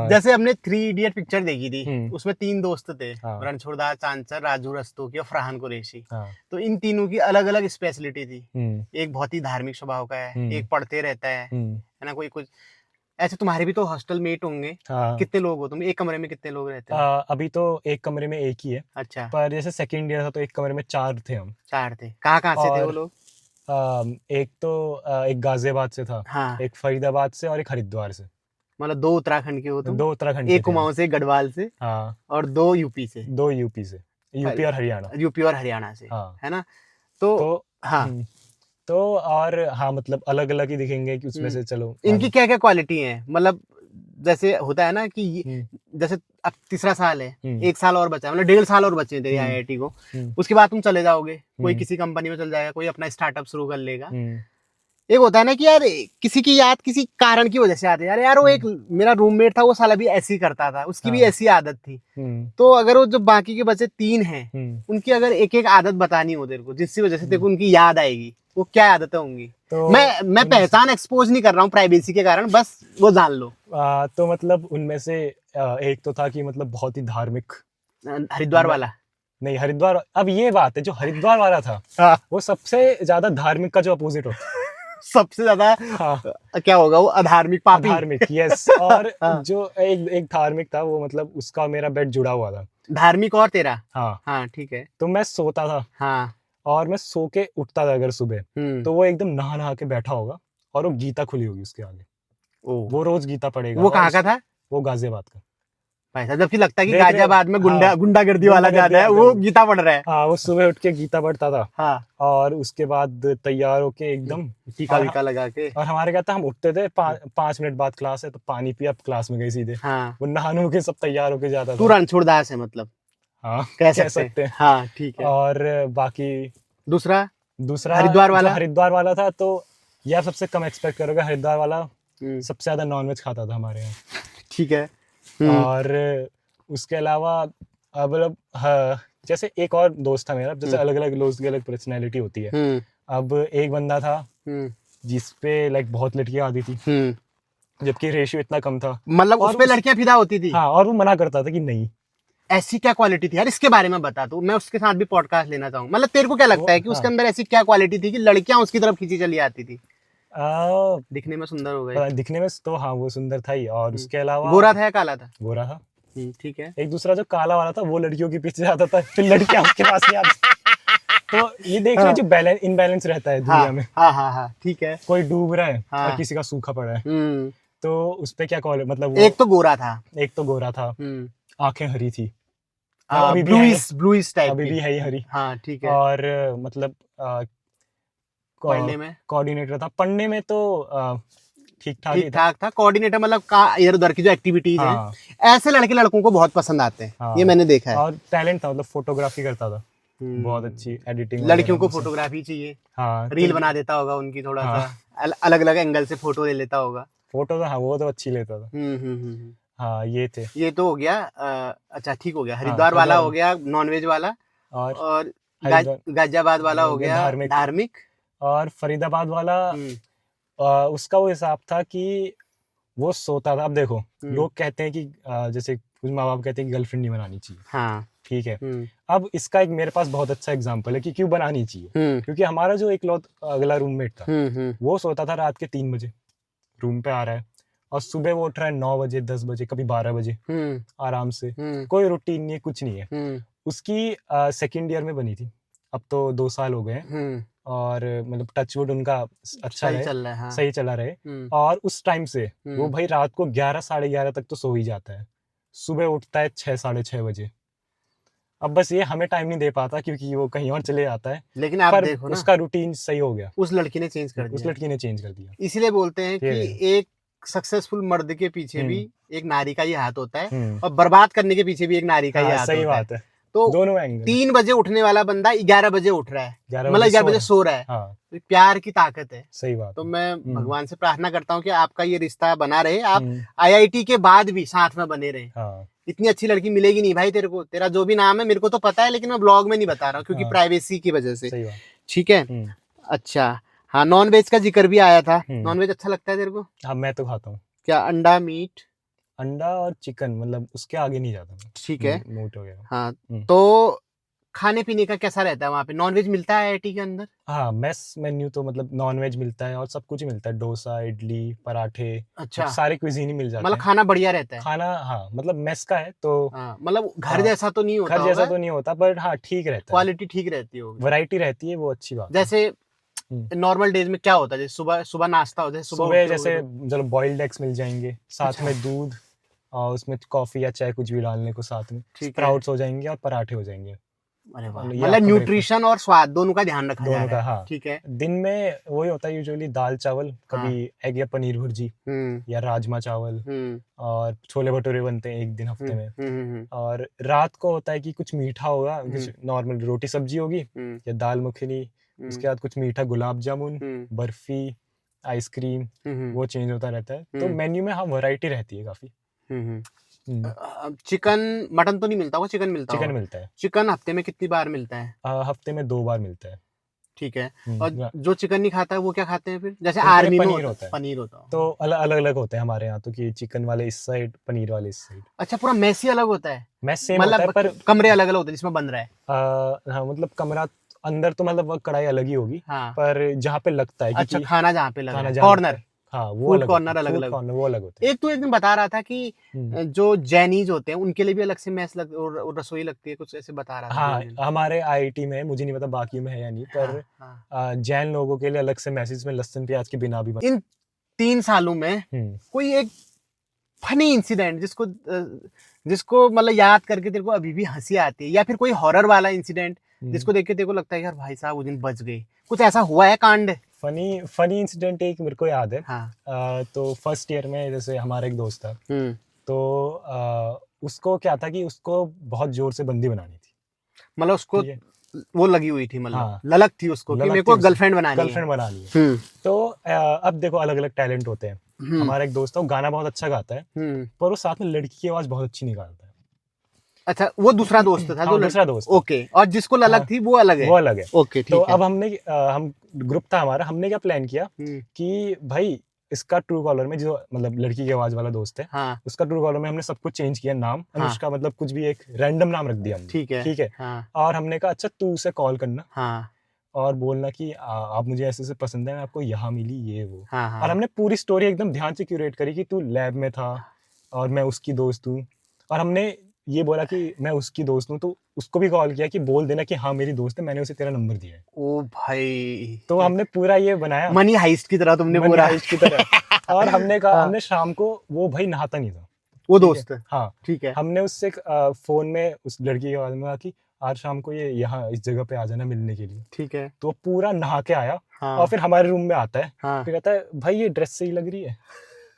जैसे हमने 3 इडियट पिक्चर देखी थी, उसमें 3 दोस्त थे, रणछोड़दास, चांचर, राजू रस्तोगी और फरहान कुरैशी। तो इन तीनों की अलग अलग स्पेशलिटी थी। एक बहुत ही धार्मिक स्वभाव का है, एक पढ़ते रहता है ना, कोई कुछ ऐसे। तुम्हारे भी तो हॉस्टल मेट होंगे। कितने लोग हो तुम? एक कमरे में कितने लोग रहते हो? अभी तो एक कमरे में एक ही है। अच्छा। पर जैसे सेकंड ईयर था तो एक कमरे में 4 थे हम। 4 थे। कहाँ कहाँ से थे वो लोग? एक तो एक गाजियाबाद से था, एक फरीदाबाद से और एक हरिद्वार से। मतलब 2 उत्तराखंड के हो तुम? 2 उत्तराखंड एक कुमाऊं से, गढ़वाल से, और 2 यूपी से। 2 यूपी से, यूपी और हरियाणा। यूपी और हरियाणा से, है ना? तो हाँ, तो और हाँ मतलब अलग अलग ही दिखेंगे कि उसमें से चलो इनकी क्या क्या क्वालिटी है। मतलब जैसे होता है ना कि जैसे अब तीसरा साल है, 1 साल और बचा है, मतलब 1.5 साल और बचे हैं तेरी IIT को, उसके बाद तुम चले जाओगे, कोई किसी कंपनी में चल जाएगा, कोई अपना स्टार्टअप शुरू कर लेगा। एक होता है ना कि यार किसी की याद किसी कारण की वजह से आती है। यार वो एक मेरा रूममेट था, वो साला भी ऐसे ही करता था, उसकी भी ऐसी आदत थी। तो अगर वो जो बाकी के बचे 3 हैं, उनकी अगर एक एक आदत बतानी हो तेरे को, जिसकी वजह से तेरे को उनकी याद आएगी, वो क्या आदतें होंगी? तो मैं पहचान एक्सपोज नहीं कर रहा हूँ प्राइवेसी के कारण, बस वो जान लो। तो मतलब उनमें से एक तो था कि मतलब बहुत ही धार्मिक। हरिद्वार वाला? नहीं, हरिद्वार, अब ये बात है, जो हरिद्वार वाला था वो सबसे ज्यादा धार्मिक का जो अपोजिट होता है। सबसे ज्यादा क्या होगा वो? अधार्मिक, पापी। धार्मिक, यस। और जो एक धार्मिक था वो मतलब उसका मेरा बेड जुड़ा हुआ था। धार्मिक और तेरा? हाँ ठीक है। तो मैं सोता था और मैं सो के उठता था अगर सुबह, तो वो एकदम नहा नहा के बैठा होगा और वो गीता खुली होगी उसके आगे, वो रोज गीता पढ़ेगा। वो कहाँ का था? वो गाजियाबाद का। पैसा जबकि लगता है कि गाजियाबाद में गुंडागर्दी वाला ज्यादा है, वो गीता पढ़ रहा है। वो सुबह उठ के गीता पढ़ता था। और उसके बाद तैयार होके एकदम टीका वीका लगा के, और हमारे क्या था, हम उठते थे 5 मिनट बाद क्लास है तो पानी पिया, क्लास में गए सीधे। वो नहानू के सब तैयार होके जाता था। तू रणछोड़दास है मतलब? कह सकते हैं। हाँ ठीक है। और बाकी दूसरा हरिद्वार वाला था, तो ये आप सबसे कम एक्सपेक्ट करोगे, हरिद्वार वाला सबसे ज्यादा नॉनवेज खाता था हमारे यहाँ। ठीक है। और उसके अलावा मतलब जैसे एक और दोस्त था मेरा, जैसे अलग अलग दोस्त की अलग पर्सनैलिटी होती है। अब एक बंदा था जिसपे लाइक बहुत लड़कियां आती थी, जबकि रेशियो इतना कम था। मतलब उस पे लड़कियां फिदा होती थी। और वो मना करता था कि नहीं, ऐसी क्या क्वालिटी थी यार, इसके बारे में बता तू, मैं उसके साथ भी पॉडकास्ट लेना चाहूंगा। मतलब तेरे को क्या लगता है कि उसके अंदर ऐसी क्या क्वालिटी थी कि लड़कियां उसकी तरफ खींची चली आती थी? दिखने में सुंदर हो गए। दिखने में तो हाँ वो सुंदर था ही, और उसके अलावा गोरा था या काला था? गोरा था। ठीक है। एक दूसरा जो काला वाला था वो लड़कियों के पीछे जाता था, फिर लड़कियां उसके पास नहीं आती। तो ये देख रहे जो बैलेंस इनबैलेंस रहता है दुनिया में। हाँ ठीक है। कोई डूब रहा है और किसी का सूखा पड़ा है, तो उस पे क्या कॉल, मतलब एक तो गोरा था, एक तो गोरा था, आंखें हरी थी, ब्लूइश टाइप, अभी भी है ही हरी। हाँ ठीक है। और मतलब पढ़ने में कोऑर्डिनेटर था, पढ़ने में तो ठीक ठाक था। कोऑर्डिनेटर मतलब इधर उधर की जो एक्टिविटीज हैं, ऐसे लड़के लड़कों को बहुत पसंद आते हैं, ये मैंने देखा है। और टैलेंट था, मतलब फोटोग्राफी करता था, बहुत अच्छी एडिटिंग। लड़कियों को फोटोग्राफी चाहिए, हाँ, रील बना देता होगा उनकी, थोड़ा सा अलग अलग एंगल से फोटो ले लेता होगा। फोटो तो हाँ वो तो अच्छी लेता था। हाँ ये थे। ये तो हो गया। अच्छा ठीक हो गया, हरिद्वार वाला हो गया नॉनवेज वाला, और गाजियाबाद वाला हो गया धार्मिक, और फरीदाबाद वाला उसका वो हिसाब था कि वो सोता था। अब देखो लोग कहते हैं कि जैसे कुछ माँ बाप कहते हैं कि गर्लफ्रेंड नहीं बनानी चाहिए, हाँ ठीक है। अब इसका एक मेरे पास बहुत अच्छा एग्जांपल है कि क्यों बनानी चाहिए। क्योंकि हमारा जो अगला रूममेट था वो सोता था रात के 3 बजे, रूम पे आ रहा है, और सुबह वो उठ रहा है 9 बजे 10 बजे कभी 12 बजे आराम से, कोई रूटीन नहीं है, कुछ नहीं है। उसकी सेकंड ईयर में बनी थी, अब तो 2 साल हो गए, और मतलब टचवुड उनका अच्छा सही चल रहा है, हाँ। सही चला रहे। और उस टाइम से वो भाई रात को 11 साढ़े 11 तक तो सो ही जाता है, सुबह उठता है 6 साढ़े 6 बजे। अब बस ये हमें टाइम नहीं दे पाता क्योंकि वो कहीं और चले जाता है, लेकिन आप देखो ना, उसका रूटीन सही हो गया, उस लड़की ने चेंज कर दिया, उस लड़की ने चेंज कर दिया। इसीलिए बोलते हैं कि एक सक्सेसफुल मर्द के पीछे भी एक नारी का ही हाथ होता है, और बर्बाद करने के पीछे भी एक नारी का ही हाथ सही होता बात है। तो दोनों एंगल, 3 बजे उठने वाला बंदा 11 बजे उठ रहा है, मतलब 11 बजे सो रहा है, तो प्यार की ताकत है। सही बात। तो मैं भगवान से प्रार्थना करता हूँ कि आपका ये रिश्ता बना रहे, आप IIT के बाद भी साथ में बने रहे। इतनी अच्छी लड़की मिलेगी नहीं भाई तेरे को, तेरा जो भी नाम है मेरे को तो पता है, लेकिन मैं ब्लॉग में नहीं बता रहा हूँ क्योंकि प्राइवेसी की वजह से। ठीक है। अच्छा हाँ, नॉन वेज का जिक्र भी आया था। नॉन वेज अच्छा लगता है तेरे को? हाँ मैं तो खाता हूँ। क्या अंडा मीट? अंडा और चिकन, मतलब उसके आगे नहीं जाता मैं। ठीक है। मोट हो गया। हाँ तो खाने पीने का कैसा रहता है वहाँ पे? नॉन वेज मिलता है IIT के अंदर? हाँ मेस मेन्यू तो मतलब नॉन वेज मिलता है और सब कुछ ही मिलता है, डोसा इडली पराठे, अच्छा सारे क्विजीन ही मिल जाते हैं। मतलब खाना बढ़िया रहता है? खाना हाँ मतलब मेस का है तो मतलब घर जैसा तो नहीं होता, घर जैसा तो नहीं होता, पर हाँ ठीक रहता है, क्वालिटी ठीक रहती होगी, वैरायटी रहती है, वो अच्छी बात। जैसे नॉर्मल डेज में क्या होता है, जैसे सुबह नाश्ता होता है, सुबह जैसे चलो बॉइल्ड एग्स मिल जाएंगे, साथ में दूध और उसमें कॉफी या चाय कुछ भी डालने को, साथ में स्प्राउट्स हो जाएंगे और पराठे हो जाएंगे। अरे वाह, मतलब न्यूट्रिशन और स्वाद दोनों का ध्यान रखा जा रहा है। हाँ ठीक है। दिन में वही होता है यूजुअली दाल चावल, कभी एग या पनीर भुर्जी या राजमा चावल, और छोले भटूरे बनते हैं एक दिन हफ्ते में। और रात को होता है कि कुछ मीठा होगा, कुछ नॉर्मल रोटी सब्जी होगी या दाल मखनी, उसके बाद कुछ मीठा, गुलाब जामुन, बर्फी, आइसक्रीम, वो चेंज होता रहता है। तो मेन्यू में हाँ वैरायटी रहती है काफी। चिकन मटन तो नहीं मिलता होगा? चिकन मिलता है। चिकन हफ्ते में कितनी बार मिलता है? हफ्ते में 2 बार मिलता है। ठीक है। और जो चिकन नहीं खाता है वो क्या खाते हैं फिर? जैसे तो आर्मी में पनीर होता है। पनीर होता है तो अलग अलग होते हैं हमारे यहाँ तो, कि चिकन वाले इस साइड, पनीर वाले इस साइड। अच्छा, पूरा मेस ही अलग होता है? मेस सेम होता है पर कमरे अलग अलग होते हैं जिसमें बन रहा है। हाँ मतलब कमरा अंदर तो मतलब कढ़ाई अलग ही होगी, पर जहाँ पे लगता है अच्छा खाना जहाँ पे लग रहा है, कॉर्नर, हाँ वो फूड कॉर्नर अलग अलग, वो अलग होते हैं। एक तो एक दिन बता रहा था कि जो जैनीज होते हैं उनके लिए भी अलग से मेस और रसोई लगती है, कुछ ऐसे बता रहा था। हाँ हमारे IIT में, मुझे नहीं पता बाकी में है या नहीं, पर जैन लोगों के लिए अलग से मैसेज में लहसुन प्याज के बिना भी। इन 3 सालों में कोई एक फनी इंसिडेंट जिसको मतलब याद करके तेरे को अभी भी हंसी आती है, या फिर कोई हॉरर वाला इंसिडेंट जिसको देख के तेरे को लगता है यार भाई साहब उस दिन बच गए, कुछ ऐसा हुआ है कांड? फनी इंसिडेंट एक मेरे को याद है। हाँ। तो फर्स्ट ईयर में जैसे हमारा एक दोस्त था, तो उसको क्या था कि उसको बहुत जोर से बंदी बनानी थी, मतलब उसको वो लगी हुई थी, मतलब ललक थी उसको कि मेरे को गर्लफ्रेंड बनानी है। तो अब देखो अलग अलग टैलेंट होते हैं। हमारा एक दोस्त है, वो गाना बहुत अच्छा गाता है, पर वो साथ में लड़की की आवाज बहुत अच्छी निकालता है। अच्छा, वो दूसरा दोस्त था? जो दूसरा दोस्त। ओके। और जिसको ललक थी वो अलग है? वो अलग है। ओके ठीक तो है। अब हम ग्रुप था हमारा, हमने क्या प्लान किया कि भाई इसका ट्रू कॉलर में जो मतलब लड़की की आवाज वाला दोस्त है, हाँ उसका ट्रू कॉलर में हमने सब कुछ चेंज किया, नाम हाँ। अनुष्का मतलब कुछ भी एक रैंडम नाम रख दिया हमने, ठीक है ठीक है। हाँ और हमने कहा अच्छा तू उसे कॉल करना हाँ और बोलना कि आप मुझे ऐसे पसंद है, मैं आपको यहाँ मिली ये वो। हाँ और हाँ हमने पूरी स्टोरी एकदम ध्यान से क्यूरेट करी कि तू लैब में था और मैं उसकी दोस्त हूँ, और हमने ये बोला कि मैं उसकी दोस्त हूँ, तो उसको भी कॉल किया कि बोल देना कि हाँ मेरी दोस्त है, मैंने उसे तेरा नंबर दिया है। ओ भाई, तो हमने पूरा ये बनाया मनी हाइस्ट की तरह तुमने मनी पूरा हाइस्ट की तरह। और हमने कहा, हाँ। हमने शाम को, वो भाई नहाता नहीं था, वो ठीक है दोस्त हाँ, ठीक है हमने उससे फोन में उस लड़की की आवाज में कहा कि आज शाम को ये यहाँ इस जगह पे आ जाना मिलने के लिए। ठीक है तो वो पूरा नहा के आया हाँ और फिर हमारे रूम में आता है, हाँ फिर कहता है भाई ये ड्रेस सही लग रही है।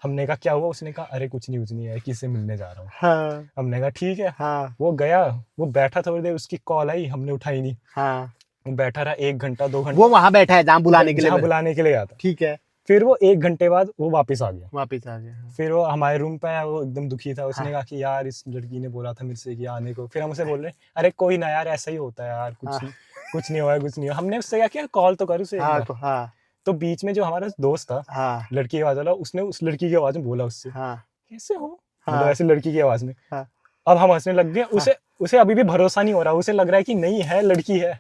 हमने कहा क्या हुआ, उसने कहा अरे कुछ नहीं है, किससे मिलने जा रहा हूँ। हाँ हमने कहा ठीक है। हाँ वो गया, वो बैठा थोड़ी देर, उसकी कॉल आई, हमने उठाई नहीं, हाँ। वो बैठा रहा 1 घंटा 2 घंटा, वो वहां बैठा है जहाँ बुलाने के लिए जहाँ बुलाने के लिए गया था। ठीक है, फिर वो 1 घंटे बाद वो वापस आ गया, वापिस आ गया हाँ। फिर वो हमारे रूम पे आया, वो एकदम दुखी था, उसने हाँ। कहा कि यार इस लड़की ने बोला था मेरे से कि आने को। फिर हम उसे बोल रहे अरे कोई ना यार, ऐसा ही होता है यार, हाँ। कुछ नहीं हुआ, कुछ नहीं हुआ। हमने उससे क्या किया, कॉल तो कर उसे एक हाँ बार। तो हाँ तो बीच में जो हमारा दोस्त था हाँ लड़की की आवाज वाला, उसने उस लड़की की आवाज में बोला उससे हाँ कैसे हो, हाँ। मतलब ऐसे लड़की की आवाज में। हाँ। अब हम हंसने लग गए, हाँ। उसे अभी भी भरोसा नहीं हो रहा, उसे लग रहा है कि नहीं है लड़की है।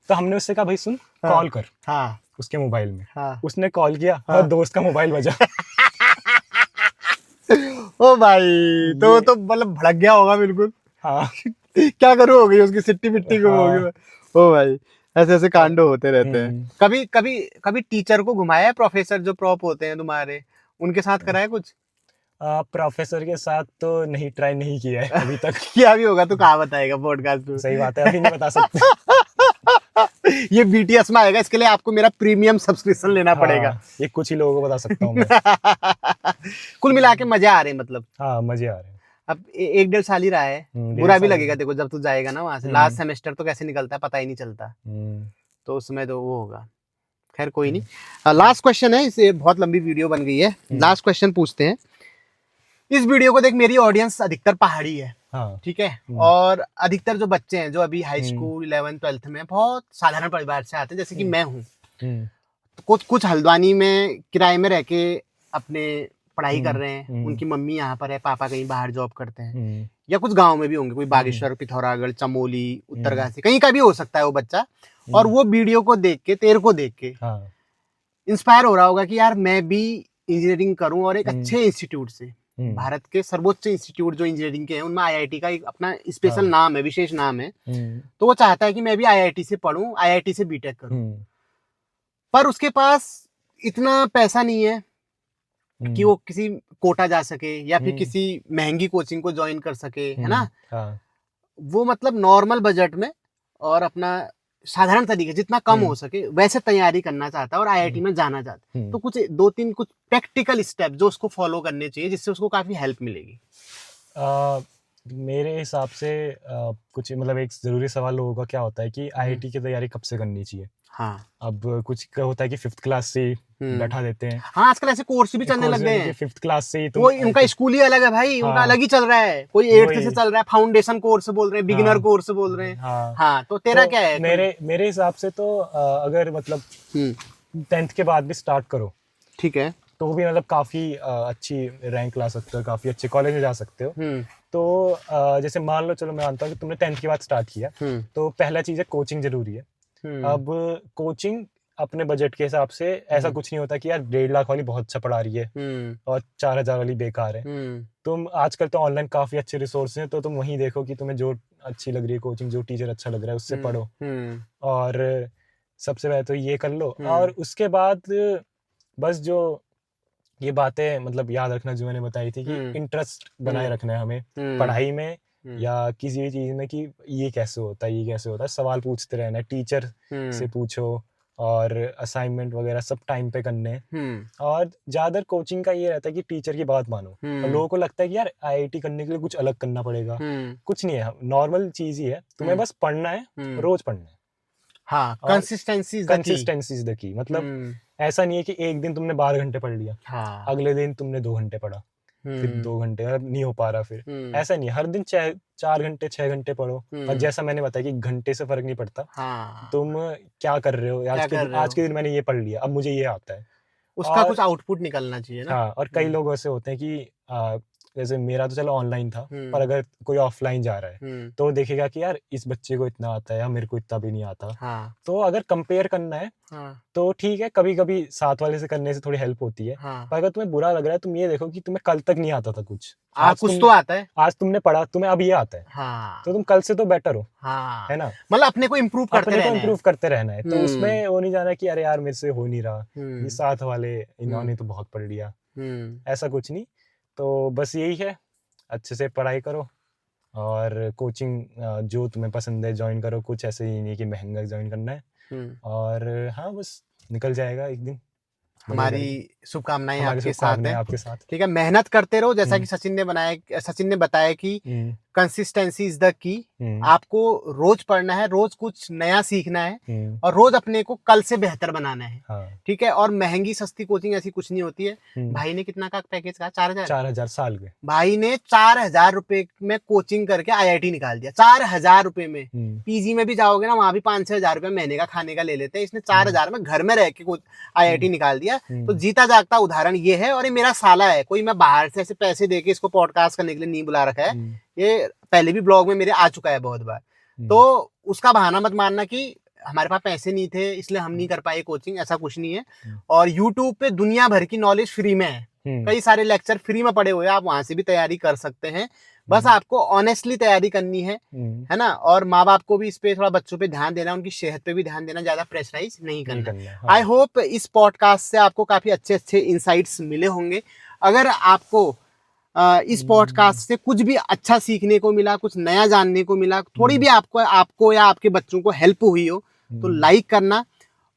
तो हमने उससे कहा भाई सुन, हाँ। कॉल कर हाँ उसके मोबाइल में। हाँ। उसने कॉल किया हाँ। और दोस्त का मोबाइल बजा। ओ भाई, तो ये तो मतलब भड़क गया होगा बिल्कुल। हाँ क्या करूँ, हो गई उसकी सिट्टी पिट्टी गुम हो हाँ। गई। ओ भाई, ऐसे ऐसे कांड होते रहते हैं। हम्म। कभी कभी कभी टीचर को घुमाया है, प्रोफेसर जो प्रॉप होते हैं तुम्हारे, उनके साथ कराया कुछ? प्रोफेसर के साथ तो नहीं, ट्राई नहीं किया है अभी तक। किया भी होगा तो कहाँ बताएगा पॉडकास्ट में। सही बात है, अभी नहीं बता सकते। ये बीटीएस में आएगा, इसके लिए आपको मेरा प्रीमियम सब्सक्रिप्शन लेना पड़ेगा। हाँ, ये कुछ ही लोगों को बता सकता हूँ मैं। कुल मिला के मजे आ रहे हैं मतलब। हाँ मजे आ रहे हैं। अब 1-1.5 साल ही रहा है, 1.5 बुरा भी साल लगेगा देखो जब तू जाएगा ना वहां से। लास्ट सेमेस्टर तो कैसे निकलता है पता ही नहीं चलता, तो उसमें तो वो होगा। खैर कोई नहीं। लास्ट क्वेश्चन है, इसे बहुत लंबी वीडियो बन गई है, लास्ट क्वेश्चन पूछते हैं। इस वीडियो को देख, मेरी ऑडियंस अधिकतर पहाड़ी है, हाँ ठीक है, और अधिकतर जो बच्चे हैं जो अभी हाई स्कूल 11th 12th में, बहुत साधारण परिवार से आते हैं, जैसे कि मैं हूँ। तो कुछ हल्द्वानी में किराए में रह के अपने पढ़ाई कर रहे हैं, उनकी मम्मी यहाँ पर है, पापा कहीं बाहर जॉब करते हैं, या कुछ गांव में भी होंगे, कोई बागेश्वर, पिथौरागढ़, चमोली, उत्तरकाशी, कहीं का भी हो सकता है वो बच्चा। और वो वीडियो को देख के, तेरे को देख के इंस्पायर हो रहा होगा कि यार मैं भी इंजीनियरिंग करूं, और एक अच्छे इंस्टीट्यूट से, भारत के सर्वोच्च इंस्टीट्यूट जो इंजीनियरिंग के हैं उनमें आईआईटी का एक अपना स्पेशल नाम है, विशेष नाम है। तो वो चाहता है कि मैं भी आईआईटी से पढूं, आईआईटी से बीटेक करूं, पर उसके पास इतना पैसा नहीं है कि वो किसी कोटा जा सके या फिर किसी महंगी कोचिंग को ज्वाइन कर सके, है ना। वो मतलब नॉर्मल बजट में और अपना साधारण तरीके, जितना कम हो सके वैसे तैयारी करना चाहता है और आईआईटी में जाना चाहता है। तो कुछ 2-3 कुछ प्रैक्टिकल स्टेप जो उसको फॉलो करने चाहिए, जिससे उसको काफी हेल्प मिलेगी। मेरे हिसाब से कुछ मतलब एक जरूरी सवाल लोगों का क्या होता है कि आईआईटी की तैयारी कब से करनी चाहिए। हाँ। अब कुछ का होता है कि 5th क्लास से बैठा देते हैं। हाँ, आजकल ऐसे कोर्स भी चलने लग गए हैं। 5th क्लास से ही वो उनका स्कूल ही अलग है भाई, उनका अलग ही चल रहा है। कोई 8th से चल रहा है, फाउंडेशन कोर्स बोल रहे हैं, बिगिनर कोर्स बोल रहे हैं। हाँ, तो तेरा क्या है? मेरे हिसाब से तो अगर मतलब 10th के बाद भी स्टार्ट करो, ठीक है, तो भी मतलब काफी अच्छी रैंक ला सकते हो, काफी अच्छे कॉलेज में जा सकते हो। तो जैसे मान लो, चलो मैं मानता हूँ कि तुमने 10th के बाद स्टार्ट किया, तो पहला चीज है कोचिंग जरूरी है। अब कोचिंग अपने बजट के हिसाब से, ऐसा कुछ नहीं होता कि यार 1.5 लाख वाली बहुत अच्छा पढ़ा रही है और 4,000 वाली बेकार है। तुम आजकल तो ऑनलाइन काफी अच्छे रिसोर्स हैं, तो तुम वहीं देखो कि तुम्हें जो अच्छी लग रही है कोचिंग, जो टीचर अच्छा लग रहा है उससे पढ़ो, और सबसे पहले तो ये कर लो। और उसके बाद बस जो ये बातें मतलब याद रखना जो मैंने बताई थी कि इंटरेस्ट बनाए रखना है हमें पढ़ाई में या किसी भी चीज में, कि ये कैसे होता है, ये कैसे होता है, सवाल पूछते रहना है, टीचर से पूछो, और असाइनमेंट वगैरह सब टाइम पे करने। और ज्यादातर कोचिंग का ये रहता है कि टीचर की बात मानो। और लोगों को लगता है कि यार आईआईटी करने के लिए कुछ अलग करना पड़ेगा, कुछ नहीं है, नॉर्मल चीज ही है, तुम्हें बस पढ़ना है, रोज पढ़ना है। हाँ, कंसिस्टेंसी इज द की। मतलब ऐसा नहीं है कि एक दिन तुमने 12 घंटे पढ़ लिया, अगले दिन तुमने 2 घंटे पढ़ा, फिर 2 घंटे, मतलब नहीं हो पा रहा, फिर ऐसा नहीं है। हर दिन 4 घंटे 6 घंटे पढ़ो। और जैसा मैंने बताया कि घंटे से फर्क नहीं पड़ता, तुम क्या कर रहे हो। आज के दिन मैंने ये पढ़ लिया, अब मुझे ये आता है, उसका और कुछ आउटपुट निकलना चाहिए ना। हाँ, और कई हम्म। लोग ऐसे होते हैं कि जैसे मेरा तो चलो ऑनलाइन था, पर हम्म। अगर कोई ऑफलाइन जा रहा है हम्म। तो वो देखेगा कि यार इस बच्चे को इतना आता है या मेरे को इतना भी नहीं आता। हाँ। तो अगर कंपेयर करना है हाँ। तो ठीक है, कभी कभी साथ वाले से करने से थोड़ी हेल्प होती है। हाँ। पर अगर तुम्हें बुरा लग रहा है, तुम ये देखो कि तुम्हें कल तक नहीं आता था कुछ, आज कुछ तो तुमने आता है। आज तुमने पढ़ा, तुम्हें अब ये आता है, हाँ। तो तुम कल से तो बेटर हो, हाँ, है ना। मतलब अपने को इम्प्रूव करते अपने को रहना है। इम्प्रूव करते रहना है, तो हम्म। उसमें वो नहीं जाना कि अरे यार मेरे से हो नहीं रहा, ये हम्म। साथ वाले इन्होंने तो बहुत पढ़ लिया, हम्म। ऐसा कुछ नहीं। तो बस यही है, अच्छे से पढ़ाई करो और कोचिंग जो तुम्हें पसंद है ज्वाइन करो, कुछ ऐसे ही नहीं कि महंगा ज्वाइन करना है। हम्म। और हाँ, बस निकल जाएगा एक दिन बढ़िया हमारी करके। शुभकामनाएं हमारी आपके साथ शुभकामनाएं है। आपके साथ। ठीक है, मेहनत करते रहो, जैसा कि हम्म, सचिन ने बताया कि हम्म, कंसिस्टेंसी इज द की। हम्म, आपको रोज पढ़ना है, रोज कुछ नया सीखना है, हम्म, और रोज अपने को कल से बेहतर बनाना है। हाँ, ठीक है, और महंगी सस्ती कोचिंग ऐसी कुछ नहीं होती है। हम्म, भाई ने कितना का पैकेज कहा, 4,000? 4,000 साल के। भाई ने 4,000 रुपए में कोचिंग करके आईआईटी निकाल दिया, 4,000 रुपए में। हम्म, पीजी में भी जाओगे ना, वहां भी 5-6 हजार रुपए महीने का खाने का ले लेते हैं, इसने 4,000 में घर में रह के आईआईटी निकाल दिया। तो जीता जागता उदाहरण ये है, और ये मेरा साला है, कोई मैं बाहर से ऐसे पैसे देके इसको पॉडकास्ट करने के लिए नहीं बुला रखा है। ये पहले भी ब्लॉग में मेरे आ चुका है बहुत बार। तो उसका बहाना मत मारना कि हमारे पास पैसे नहीं थे इसलिए हम नहीं कर पाए कोचिंग, ऐसा कुछ नहीं है। और यूट्यूब पे दुनिया भर की नॉलेज फ्री में है, कई सारे लेक्चर फ्री में पड़े हुए हैं, आप वहां से भी तैयारी कर सकते हैं। बस आपको ऑनेस्टली तैयारी करनी है ना। और माँ बाप को भी इस पे थोड़ा बच्चों पे ध्यान देना, उनकी सेहत पे भी ध्यान देना, ज्यादा प्रेशराइज नहीं करना। आई होप इस पॉडकास्ट से आपको काफी अच्छे अच्छे इंसाइट्स मिले होंगे। अगर आपको इस पॉडकास्ट से कुछ भी अच्छा सीखने को मिला, कुछ नया जानने को मिला, थोड़ी भी आपको या आपके बच्चों को हेल्प हुई हो, तो लाइक करना।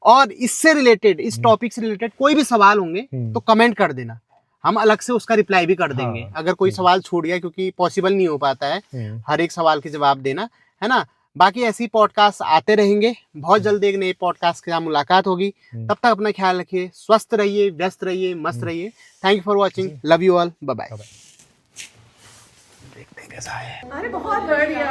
और इससे रिलेटेड, इस टॉपिक से रिलेटेड कोई भी सवाल होंगे तो कमेंट कर देना, हम अलग से उसका रिप्लाई भी कर देंगे। अगर कोई सवाल छूट गया, क्योंकि पॉसिबल नहीं हो पाता है हर एक सवाल के जवाब देना, है ना। बाकी ऐसी पॉडकास्ट आते रहेंगे, बहुत जल्द एक नए पॉडकास्ट के साथ मुलाकात होगी। तब तक अपना ख्याल रखिए, स्वस्थ रहिए, व्यस्त रहिए, मस्त रहिए। Thank you for watching, love you all, bye bye. देखते हैं कैसा है। अरे बहुत बढ़िया।